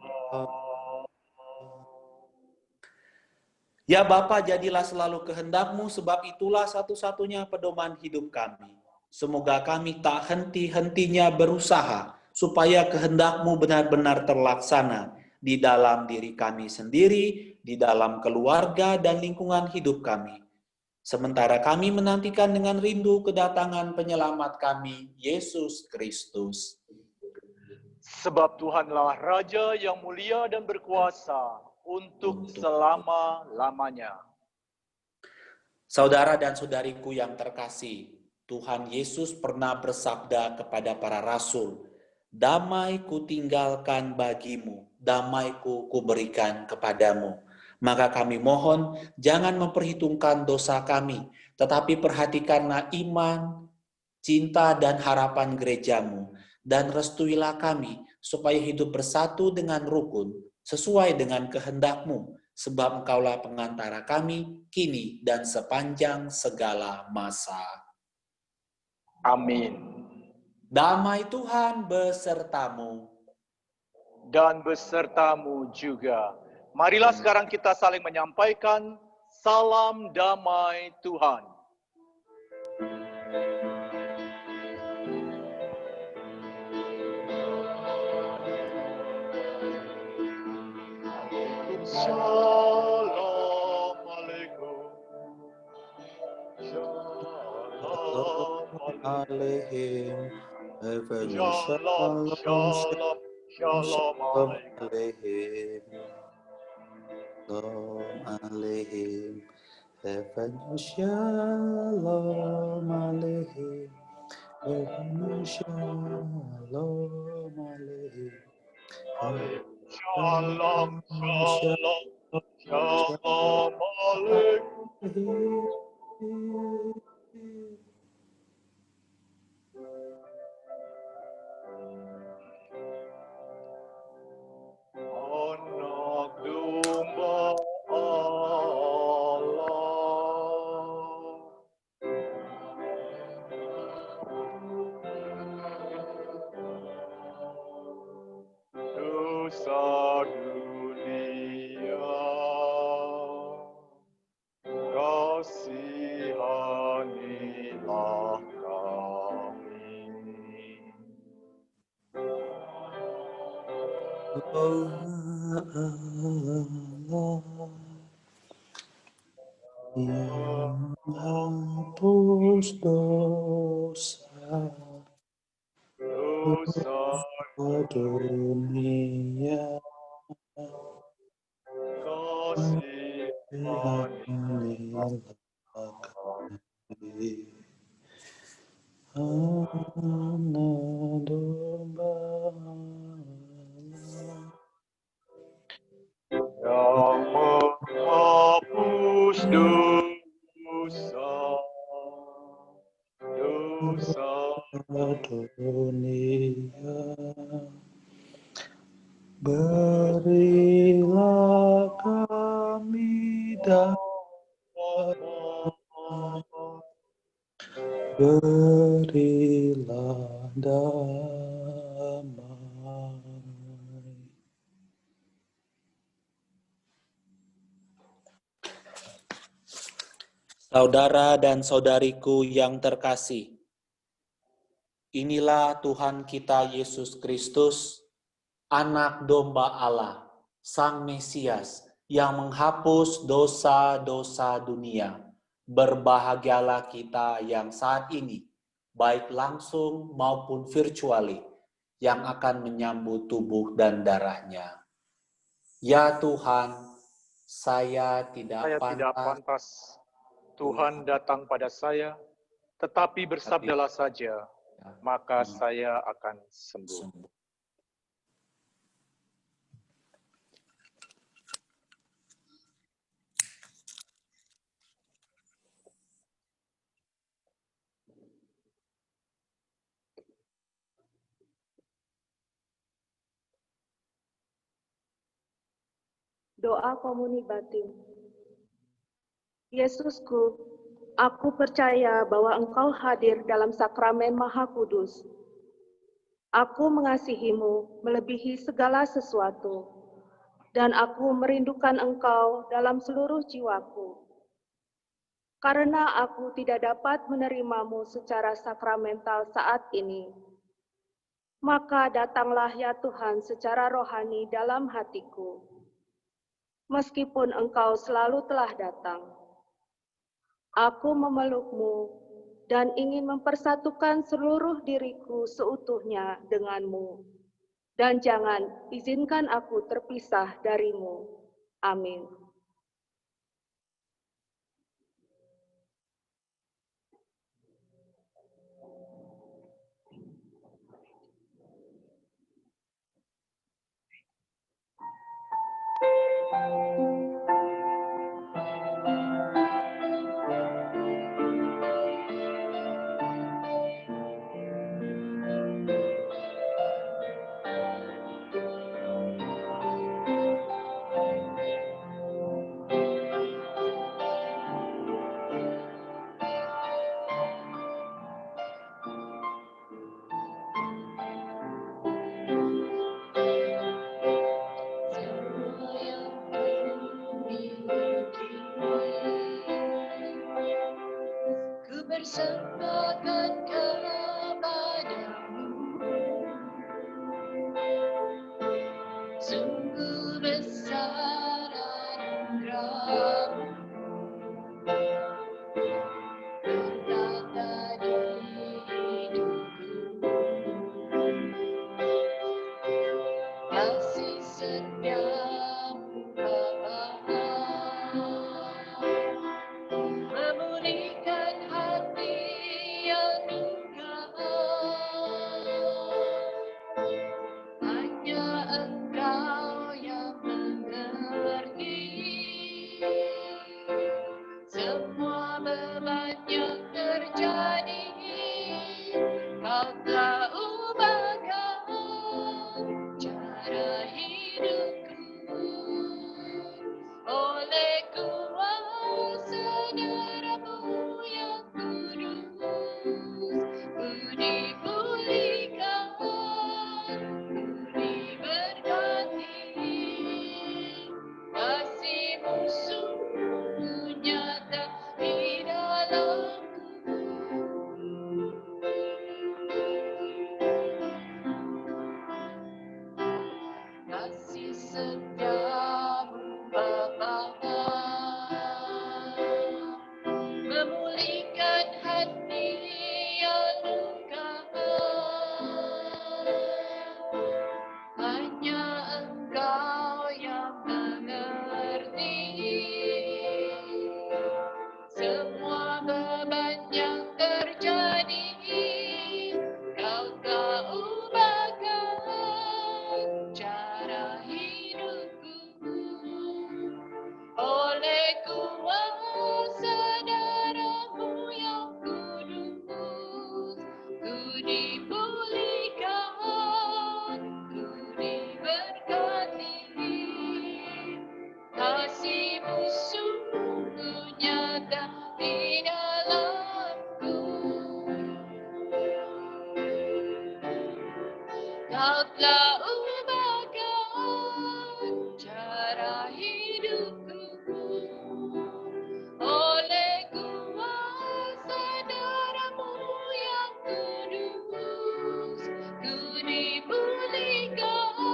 [SPEAKER 2] Ya Bapa, jadilah selalu kehendak-Mu, sebab itulah satu-satunya pedoman hidup kami. Semoga kami tak henti-hentinya berusaha, supaya kehendak-Mu benar-benar terlaksana di dalam diri kami sendiri, di dalam keluarga dan lingkungan hidup kami. Sementara kami menantikan dengan rindu kedatangan penyelamat kami, Yesus Kristus.
[SPEAKER 3] Sebab Tuhanlah Raja yang mulia dan berkuasa untuk selama-lamanya.
[SPEAKER 2] Saudara dan saudariku yang terkasih, Tuhan Yesus pernah bersabda kepada para rasul, "Damai ku tinggalkan bagimu, damai-Ku kuberikan kepadamu." Maka kami mohon, jangan memperhitungkan dosa kami, tetapi perhatikanlah iman, cinta dan harapan gerejamu, dan restuilah kami supaya hidup bersatu dengan rukun, sesuai dengan kehendak-Mu, sebab Engkaulah pengantara kami, kini dan sepanjang segala masa.
[SPEAKER 3] Amin.
[SPEAKER 2] Damai Tuhan besertamu.
[SPEAKER 3] Dan besertamu juga. Marilah sekarang kita saling menyampaikan salam damai Tuhan. Shalom alaikum. Shalom
[SPEAKER 2] Alaihim.
[SPEAKER 3] Shalom, shalom, shalom alaikum.
[SPEAKER 2] Alaihim. Shalom alaihim. Heaven shalom alaihim. Heaven shalom alaihim.
[SPEAKER 3] Shalom, shalom, shalom alaikum. Anak domba Allah. Dosa dunia, kasihanilah kami.
[SPEAKER 2] Yang menghapus dosa
[SPEAKER 3] Dosa
[SPEAKER 2] dunia,
[SPEAKER 3] kasihanilah
[SPEAKER 2] kami. Anak domba
[SPEAKER 3] yang menghapus dosa
[SPEAKER 2] dunia, berilah kami damai, berilah damai. Saudara dan saudariku yang terkasih, inilah Tuhan kita Yesus Kristus, Anak Domba Allah, Sang Mesias, yang menghapus dosa-dosa dunia. Berbahagialah kita yang saat ini, baik langsung maupun virtually, yang akan menyambut tubuh dan darahnya. Ya Tuhan, saya tidak
[SPEAKER 3] pantas Tuhan datang pada saya, tetapi bersabdalah saja, maka saya akan sembuh.
[SPEAKER 5] Doa komuni batin. Yesusku, aku percaya bahwa Engkau hadir dalam sakramen Maha Kudus. Aku mengasihimu melebihi segala sesuatu. dan aku merindukan Engkau dalam seluruh jiwaku. Karena aku tidak dapat menerimamu secara sakramental saat ini, maka datanglah ya Tuhan secara rohani dalam hatiku. Meskipun Engkau selalu telah datang, aku memelukmu dan ingin mempersatukan seluruh diriku seutuhnya denganmu. Dan jangan izinkan aku terpisah darimu. Amin.
[SPEAKER 7] Bersembahkan kepadamu, sungguh besar anugerah-Mu, bertata di hidupku, kasih setia-Mu Bapa, memulihkan hati yang luka. Hanya Engkau yang mengerti semua beban yang terjadi. Kau telah ubahkan cara hidupku oleh kuasa darah-Mu yang kudus. Ku dipulihkan, ku diberkati, kasih-Mu sungguh nyata di dalamku. Kasih setia-Mu Bapa, memulihkan hati yang luka. Hanya Engkau yang mengerti semua beban yang terjadi. Kau telah ubahkan cara hidupku oleh kuasa darah-Mu yang kudus. Ku dipulihkan, ku diberkati, kasih-Mu sungguh nyata di dalamku. Kau telah ubahkan cara hidupku oleh kuasa darah-Mu yang kudus. Ku dipulihkan, ku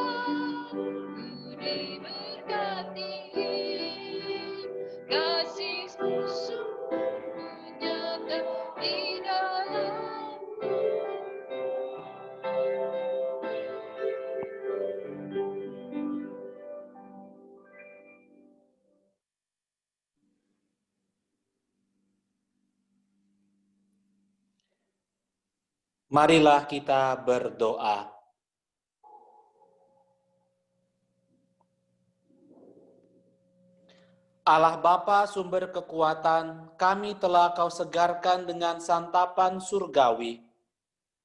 [SPEAKER 7] diberkati, kasih-Mu sungguh nyata di dalamku.
[SPEAKER 2] Marilah kita berdoa. Allah Bapa sumber kekuatan, kami telah Kau segarkan dengan santapan surgawi.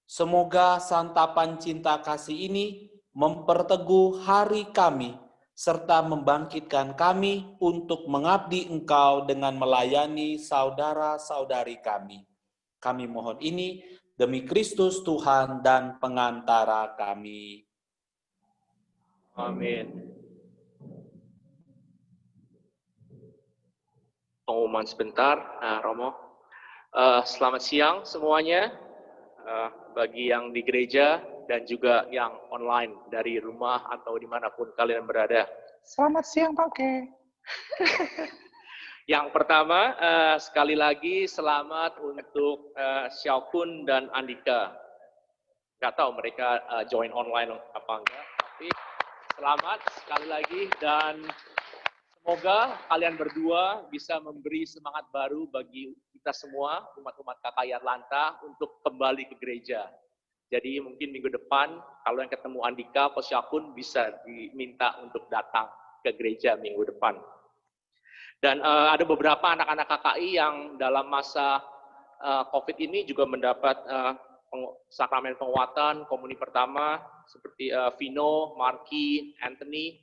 [SPEAKER 2] Semoga santapan cinta kasih ini memperteguh hari kami, serta membangkitkan kami untuk mengabdi Engkau dengan melayani saudara-saudari kami. Kami mohon ini demi Kristus Tuhan dan pengantara kami.
[SPEAKER 4] Amin. pengumuman sebentar, Romo. Selamat siang semuanya, bagi yang di gereja dan juga yang online dari rumah atau dimanapun kalian berada.
[SPEAKER 3] Selamat siang, Pak Ke.
[SPEAKER 4] Yang pertama, sekali lagi selamat untuk Xiaokun dan Andika. Nggak tahu mereka join online apa enggak, tapi selamat sekali lagi dan semoga kalian berdua bisa memberi semangat baru bagi kita semua, umat-umat KKI Atlanta, untuk kembali ke gereja. Jadi mungkin minggu depan, kalau yang ketemu Andika atau Xiaokun bisa diminta untuk datang ke gereja minggu depan. Dan ada beberapa anak-anak KKI yang dalam masa COVID ini juga mendapat sakramen penguatan komuni pertama, seperti Vino, Marky, Anthony.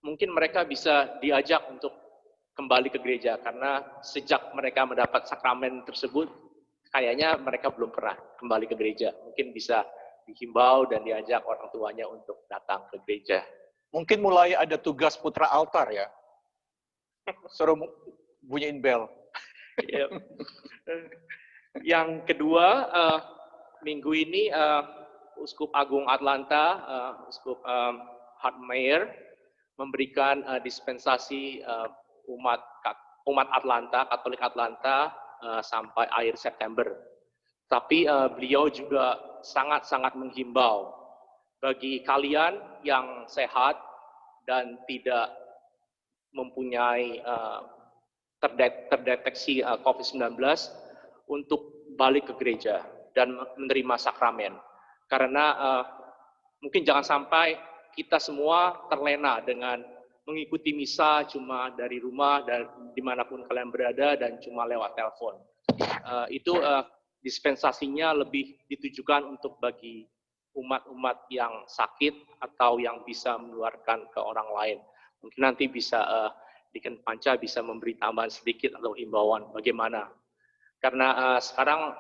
[SPEAKER 4] Mungkin mereka bisa diajak untuk kembali ke gereja, karena sejak mereka mendapat sakramen tersebut, kayaknya mereka belum pernah kembali ke gereja. Mungkin bisa dihimbau dan diajak orang tuanya untuk datang ke gereja.
[SPEAKER 3] Mungkin mulai ada tugas putra altar ya. Suruh bunyiin bel.
[SPEAKER 4] Yang kedua, minggu ini Uskup Agung Atlanta, Uskup Hartmeyer, memberikan dispensasi umat Atlanta, Katolik Atlanta, sampai akhir September. Tapi beliau juga sangat-sangat menghimbau bagi kalian yang sehat dan tidak mempunyai terdeteksi COVID-19 untuk balik ke gereja dan menerima sakramen. Karena mungkin jangan sampai kita semua terlena dengan mengikuti misa cuma dari rumah dan dimanapun kalian berada dan cuma lewat telepon. Itu dispensasinya lebih ditujukan untuk bagi umat-umat yang sakit atau yang bisa menularkan ke orang lain. Mungkin nanti bisa Deacon Panca bisa memberi tambahan sedikit atau himbauan bagaimana. Karena sekarang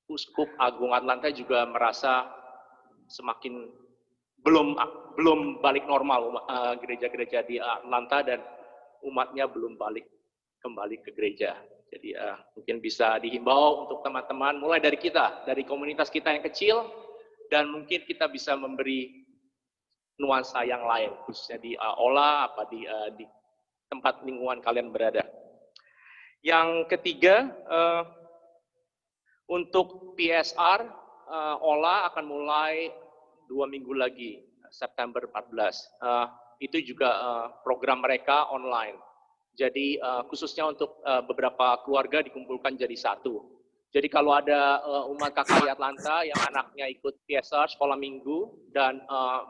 [SPEAKER 4] Uskup Agung Atlanta juga merasa semakin belum balik normal gereja-gereja di Atlanta dan umatnya belum balik kembali ke gereja. Jadi mungkin bisa dihimbau untuk teman-teman mulai dari kita, dari komunitas kita yang kecil, dan mungkin kita bisa memberi nuansa yang lain, khususnya di Ola, apa di tempat lingkungan kalian berada. Yang ketiga, untuk PSR, Ola akan mulai 2 minggu lagi, September 14. Itu juga program mereka online. Jadi khususnya untuk beberapa keluarga dikumpulkan jadi satu. Jadi kalau ada umat KKI Atlanta yang anaknya ikut PSR sekolah minggu dan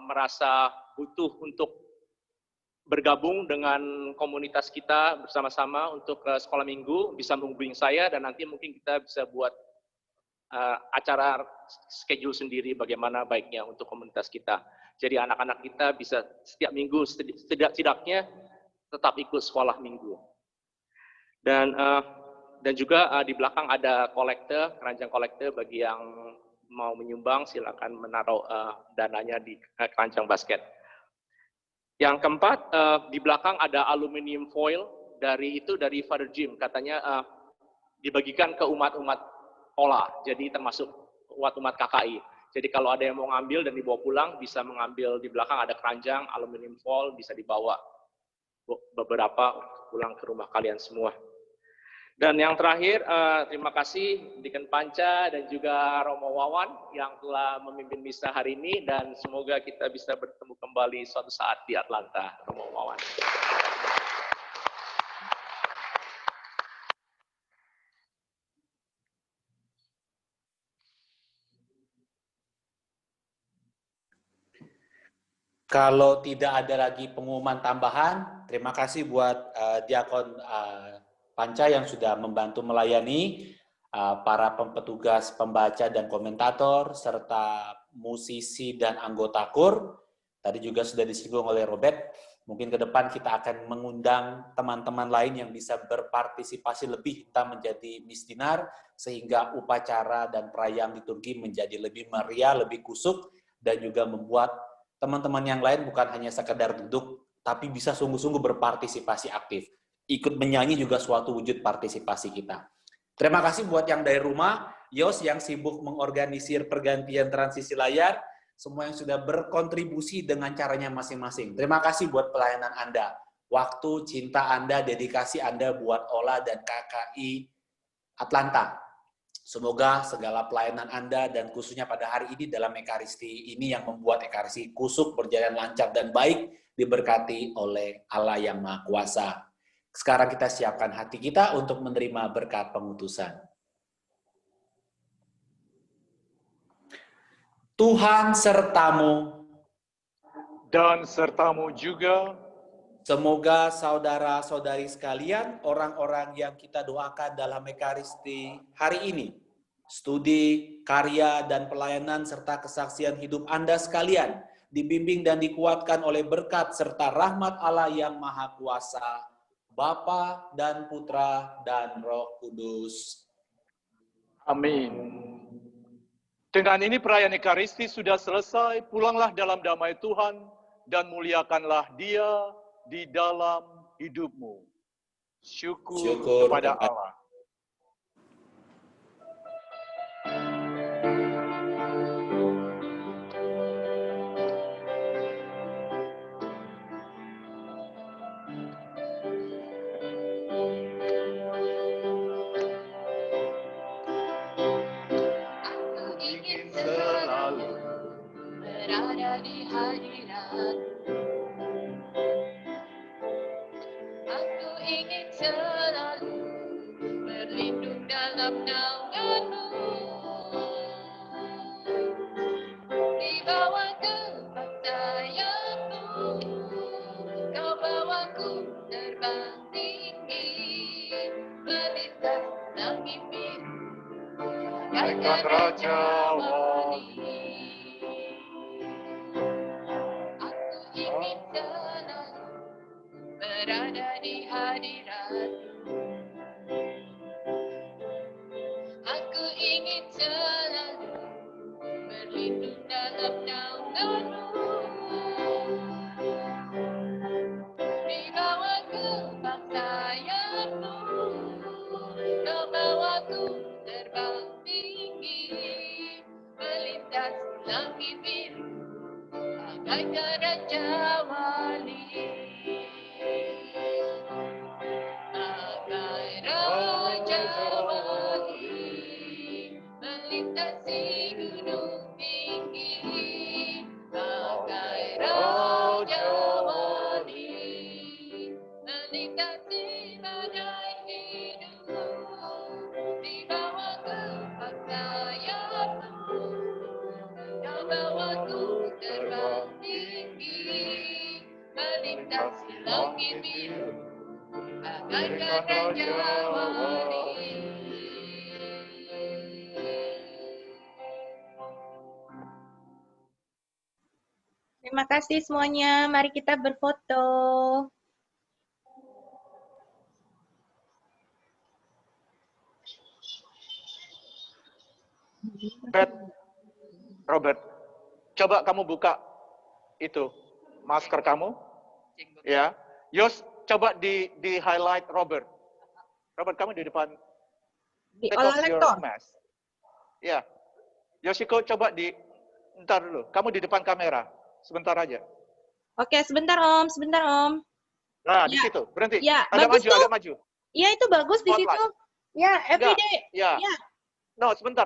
[SPEAKER 4] merasa butuh untuk bergabung dengan komunitas kita bersama-sama untuk sekolah minggu, bisa menghubungi saya dan nanti mungkin kita bisa buat acara schedule sendiri bagaimana baiknya untuk komunitas kita. Jadi anak-anak kita bisa setiap minggu setidaknya tetap ikut sekolah minggu. Dan juga di belakang ada kolektor, keranjang kolektor bagi yang mau menyumbang silakan menaruh dananya di keranjang basket. Yang keempat, di belakang ada aluminium foil dari Father Jim, katanya dibagikan ke umat-umat Ola, jadi termasuk umat-umat KKI. Jadi kalau ada yang mau ngambil dan dibawa pulang, bisa mengambil di belakang ada keranjang, aluminium foil, bisa dibawa beberapa pulang ke rumah kalian semua. Dan yang terakhir, terima kasih Deacon Panca dan juga Romo Wawan yang telah memimpin misa hari ini, dan semoga kita bisa bertemu kembali suatu saat di Atlanta, Romo Wawan.
[SPEAKER 2] Kalau tidak ada lagi pengumuman tambahan, terima kasih buat Diakon Panca yang sudah membantu melayani, para petugas pembaca dan komentator, serta musisi dan anggota KUR. Tadi juga sudah disinggung oleh Robert, mungkin ke depan kita akan mengundang teman-teman lain yang bisa berpartisipasi lebih, kita menjadi misdinar, sehingga upacara dan perayaan liturgi menjadi lebih meriah, lebih kusuk, dan juga membuat teman-teman yang lain bukan hanya sekedar duduk, tapi bisa sungguh-sungguh berpartisipasi aktif. ikut menyanyi juga suatu wujud partisipasi kita. Terima kasih buat yang dari rumah, Yos yang sibuk mengorganisir pergantian transisi layar, semua yang sudah berkontribusi dengan caranya masing-masing. Terima kasih buat pelayanan Anda, waktu, cinta Anda, dedikasi Anda buat Ola dan KKI Atlanta. Semoga segala pelayanan Anda dan khususnya pada hari ini dalam Ekaristi ini yang membuat Ekaristi kusuk berjalan lancar dan baik diberkati oleh Allah yang Maha Kuasa. Sekarang kita siapkan hati kita untuk menerima berkat pengutusan. Tuhan sertamu
[SPEAKER 3] Dan sertamu juga.
[SPEAKER 2] Semoga saudara-saudari sekalian, orang-orang yang kita doakan dalam Ekaristi hari ini, studi, karya, dan pelayanan serta kesaksian hidup Anda sekalian, dibimbing dan dikuatkan oleh berkat serta rahmat Allah yang Maha Kuasa, Bapa dan Putra dan Roh Kudus.
[SPEAKER 3] Amin. Dengan ini perayaan Ekaristi sudah selesai, pulanglah dalam damai Tuhan dan muliakanlah Dia di dalam hidupmu. Syukur kepada Allah.
[SPEAKER 7] Aku ingin selalu berada di hadirat. Aku ingin selalu berlindung dalam naungan-Mu. Di bawah kepak sayap-Mu, Kau bawaku terbang tinggi, melintas langit biru, bagaikan raja wali. Aku ingin selalu berada di hadirat-Mu. Aku ingin selalu berlindung dalam naungan-Mu. Di bawah kepak sayap-Mu, Kau bawaku terbang tinggi, melintas langit biru, bagaikan raja wali. Bagai raja wali, melintasi gunung tinggi. Bagai raja wali, melintasi badai hidup. Di bawah kepak sayap-Mu, Kau bawaku terbang tinggi, melintasi langit biru, bagaikan raja wali.
[SPEAKER 8] Terima kasih semuanya. Mari kita berfoto.
[SPEAKER 3] Robert, coba kamu buka itu masker kamu, ya. Yos, coba di highlight Robert. Robert, kamu di depan.
[SPEAKER 8] Di
[SPEAKER 3] Take
[SPEAKER 8] olah
[SPEAKER 3] off your
[SPEAKER 8] lektor.
[SPEAKER 3] mask. Ya. Yoshiko, coba bentar dulu. Kamu di depan kamera. Sebentar aja.
[SPEAKER 8] Oke, sebentar Om, sebentar Om.
[SPEAKER 3] Nah, di
[SPEAKER 8] Ya.
[SPEAKER 3] situ. Berhenti.
[SPEAKER 8] Ya,
[SPEAKER 3] Agak
[SPEAKER 8] bagus
[SPEAKER 3] maju,
[SPEAKER 8] tuh.
[SPEAKER 3] agak maju.
[SPEAKER 8] Ya, itu bagus di
[SPEAKER 3] Spotlight.
[SPEAKER 8] situ. Ya,
[SPEAKER 3] Enggak.
[SPEAKER 8] everyday.
[SPEAKER 3] Ya.
[SPEAKER 8] Ya.
[SPEAKER 3] No, sebentar.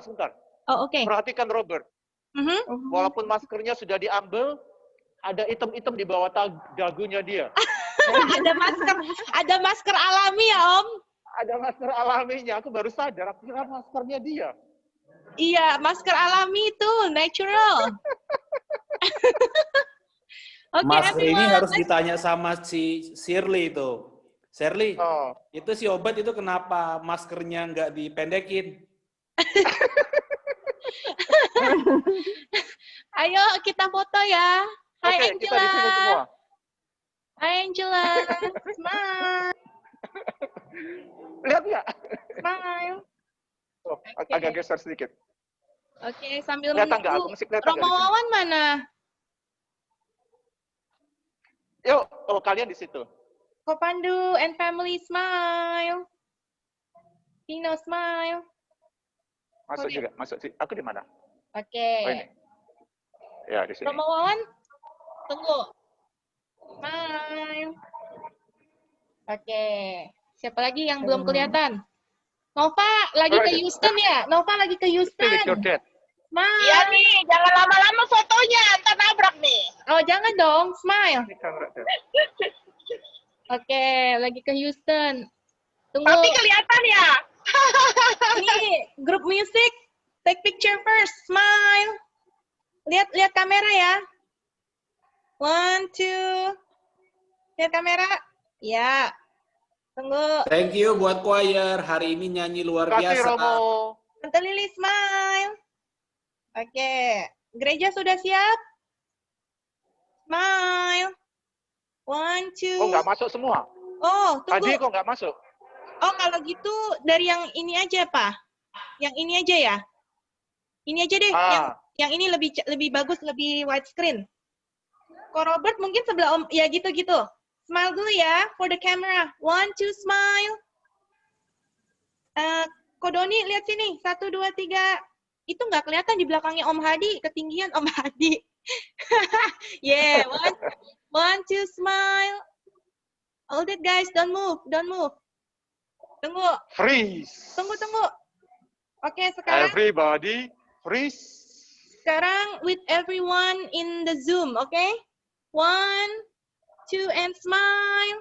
[SPEAKER 8] Oh, oke.
[SPEAKER 3] Perhatikan Robert. Walaupun maskernya sudah diambil, ada item-item di bawah dagunya dia.
[SPEAKER 8] Ada masker alami ya Om.
[SPEAKER 3] Ada masker alaminya. Aku baru sadar, aku kira maskernya dia.
[SPEAKER 8] Iya, masker alami itu natural. Oke,
[SPEAKER 2] Masker ini
[SPEAKER 8] everyone.
[SPEAKER 2] harus ditanya sama si Shirley itu. Shirley,
[SPEAKER 3] Oh.
[SPEAKER 2] itu si obat itu kenapa maskernya nggak dipendekin?
[SPEAKER 8] Ayo kita foto ya. Hai
[SPEAKER 3] Oke, kita di sini semua.
[SPEAKER 8] Angela. Hai Angela. Smile.
[SPEAKER 3] Lihat nggak?
[SPEAKER 8] Smile.
[SPEAKER 3] Oh,
[SPEAKER 8] Oke.
[SPEAKER 3] agak geser sedikit.
[SPEAKER 8] Oke, sambil
[SPEAKER 3] Kelihatan nggak? Aku
[SPEAKER 8] menunggu.
[SPEAKER 3] mesti kelihatan nggak
[SPEAKER 8] Romo
[SPEAKER 3] di sini?
[SPEAKER 8] Wawan mana?
[SPEAKER 3] Yuk, oh kalian di situ.
[SPEAKER 8] Kopandu and family smile. Pino smile.
[SPEAKER 9] Masuk
[SPEAKER 8] Oke.
[SPEAKER 9] juga, masuk sih. Aku di mana?
[SPEAKER 8] Oke.
[SPEAKER 9] Oh ini. Ya, di sini.
[SPEAKER 8] Romo Wawan, tunggu. Smile. Oke. Siapa lagi yang belum kelihatan? Nova lagi ke Houston ya? Nova lagi ke Houston. Smile.
[SPEAKER 10] Iya nih, jangan lama-lama fotonya, ntar nabrak nih.
[SPEAKER 8] Oh, jangan dong. Smile. Oke, lagi ke Houston. Tunggu.
[SPEAKER 10] Tapi kelihatan ya.
[SPEAKER 8] Ini grup musik. Take picture first. Smile. Lihat kamera ya. 1, 2. Lihat kamera. Ya. Tunggu.
[SPEAKER 2] Thank you buat choir. Hari ini nyanyi luar
[SPEAKER 3] Terima kasih,
[SPEAKER 2] biasa.
[SPEAKER 3] Romo.
[SPEAKER 8] Tante Lili smile. Oke. Gereja sudah siap? Smile. 1, 2.
[SPEAKER 3] Oh, nggak masuk semua.
[SPEAKER 8] Oh, tunggu.
[SPEAKER 3] Tadi kok nggak masuk?
[SPEAKER 8] Oh, kalau gitu dari yang ini aja, Pak. Yang ini aja ya. Ini aja deh. Yang ini lebih bagus, lebih widescreen. Kok Robert mungkin sebelah Om. Ya gitu-gitu. Smile dulu ya for the camera. 1, 2, smile. Kok Doni lihat sini. 1, 2, 3. Itu nggak kelihatan di belakangnya Om Hadi. Ketinggian Om Hadi. Yeah. 1, 2, smile. Hold it guys. Don't move. Don't move. Tunggu.
[SPEAKER 3] Freeze.
[SPEAKER 8] Tunggu. Oke, sekarang.
[SPEAKER 3] Everybody freeze.
[SPEAKER 8] Sekarang with everyone in the Zoom, okay? 1, 2, and smile.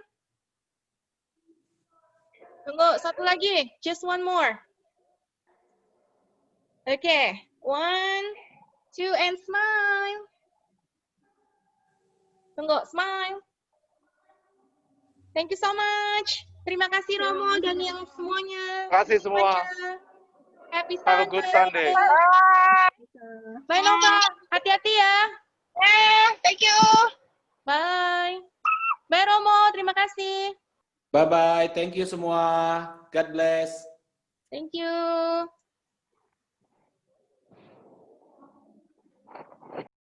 [SPEAKER 8] Tunggu, satu lagi. Just one more. Okay. 1, 2, and smile. Tunggu, smile. Thank you so much. Terima kasih Romo dan yang semuanya.
[SPEAKER 3] Terima kasih semua.
[SPEAKER 8] Happy Sunday.
[SPEAKER 3] Have a good Sunday.
[SPEAKER 8] Bye Nova. Hati-hati ya.
[SPEAKER 10] Thank you.
[SPEAKER 8] Bye. Bye Romo, terima kasih.
[SPEAKER 2] Bye-bye. Thank you semua. God bless.
[SPEAKER 8] Thank you.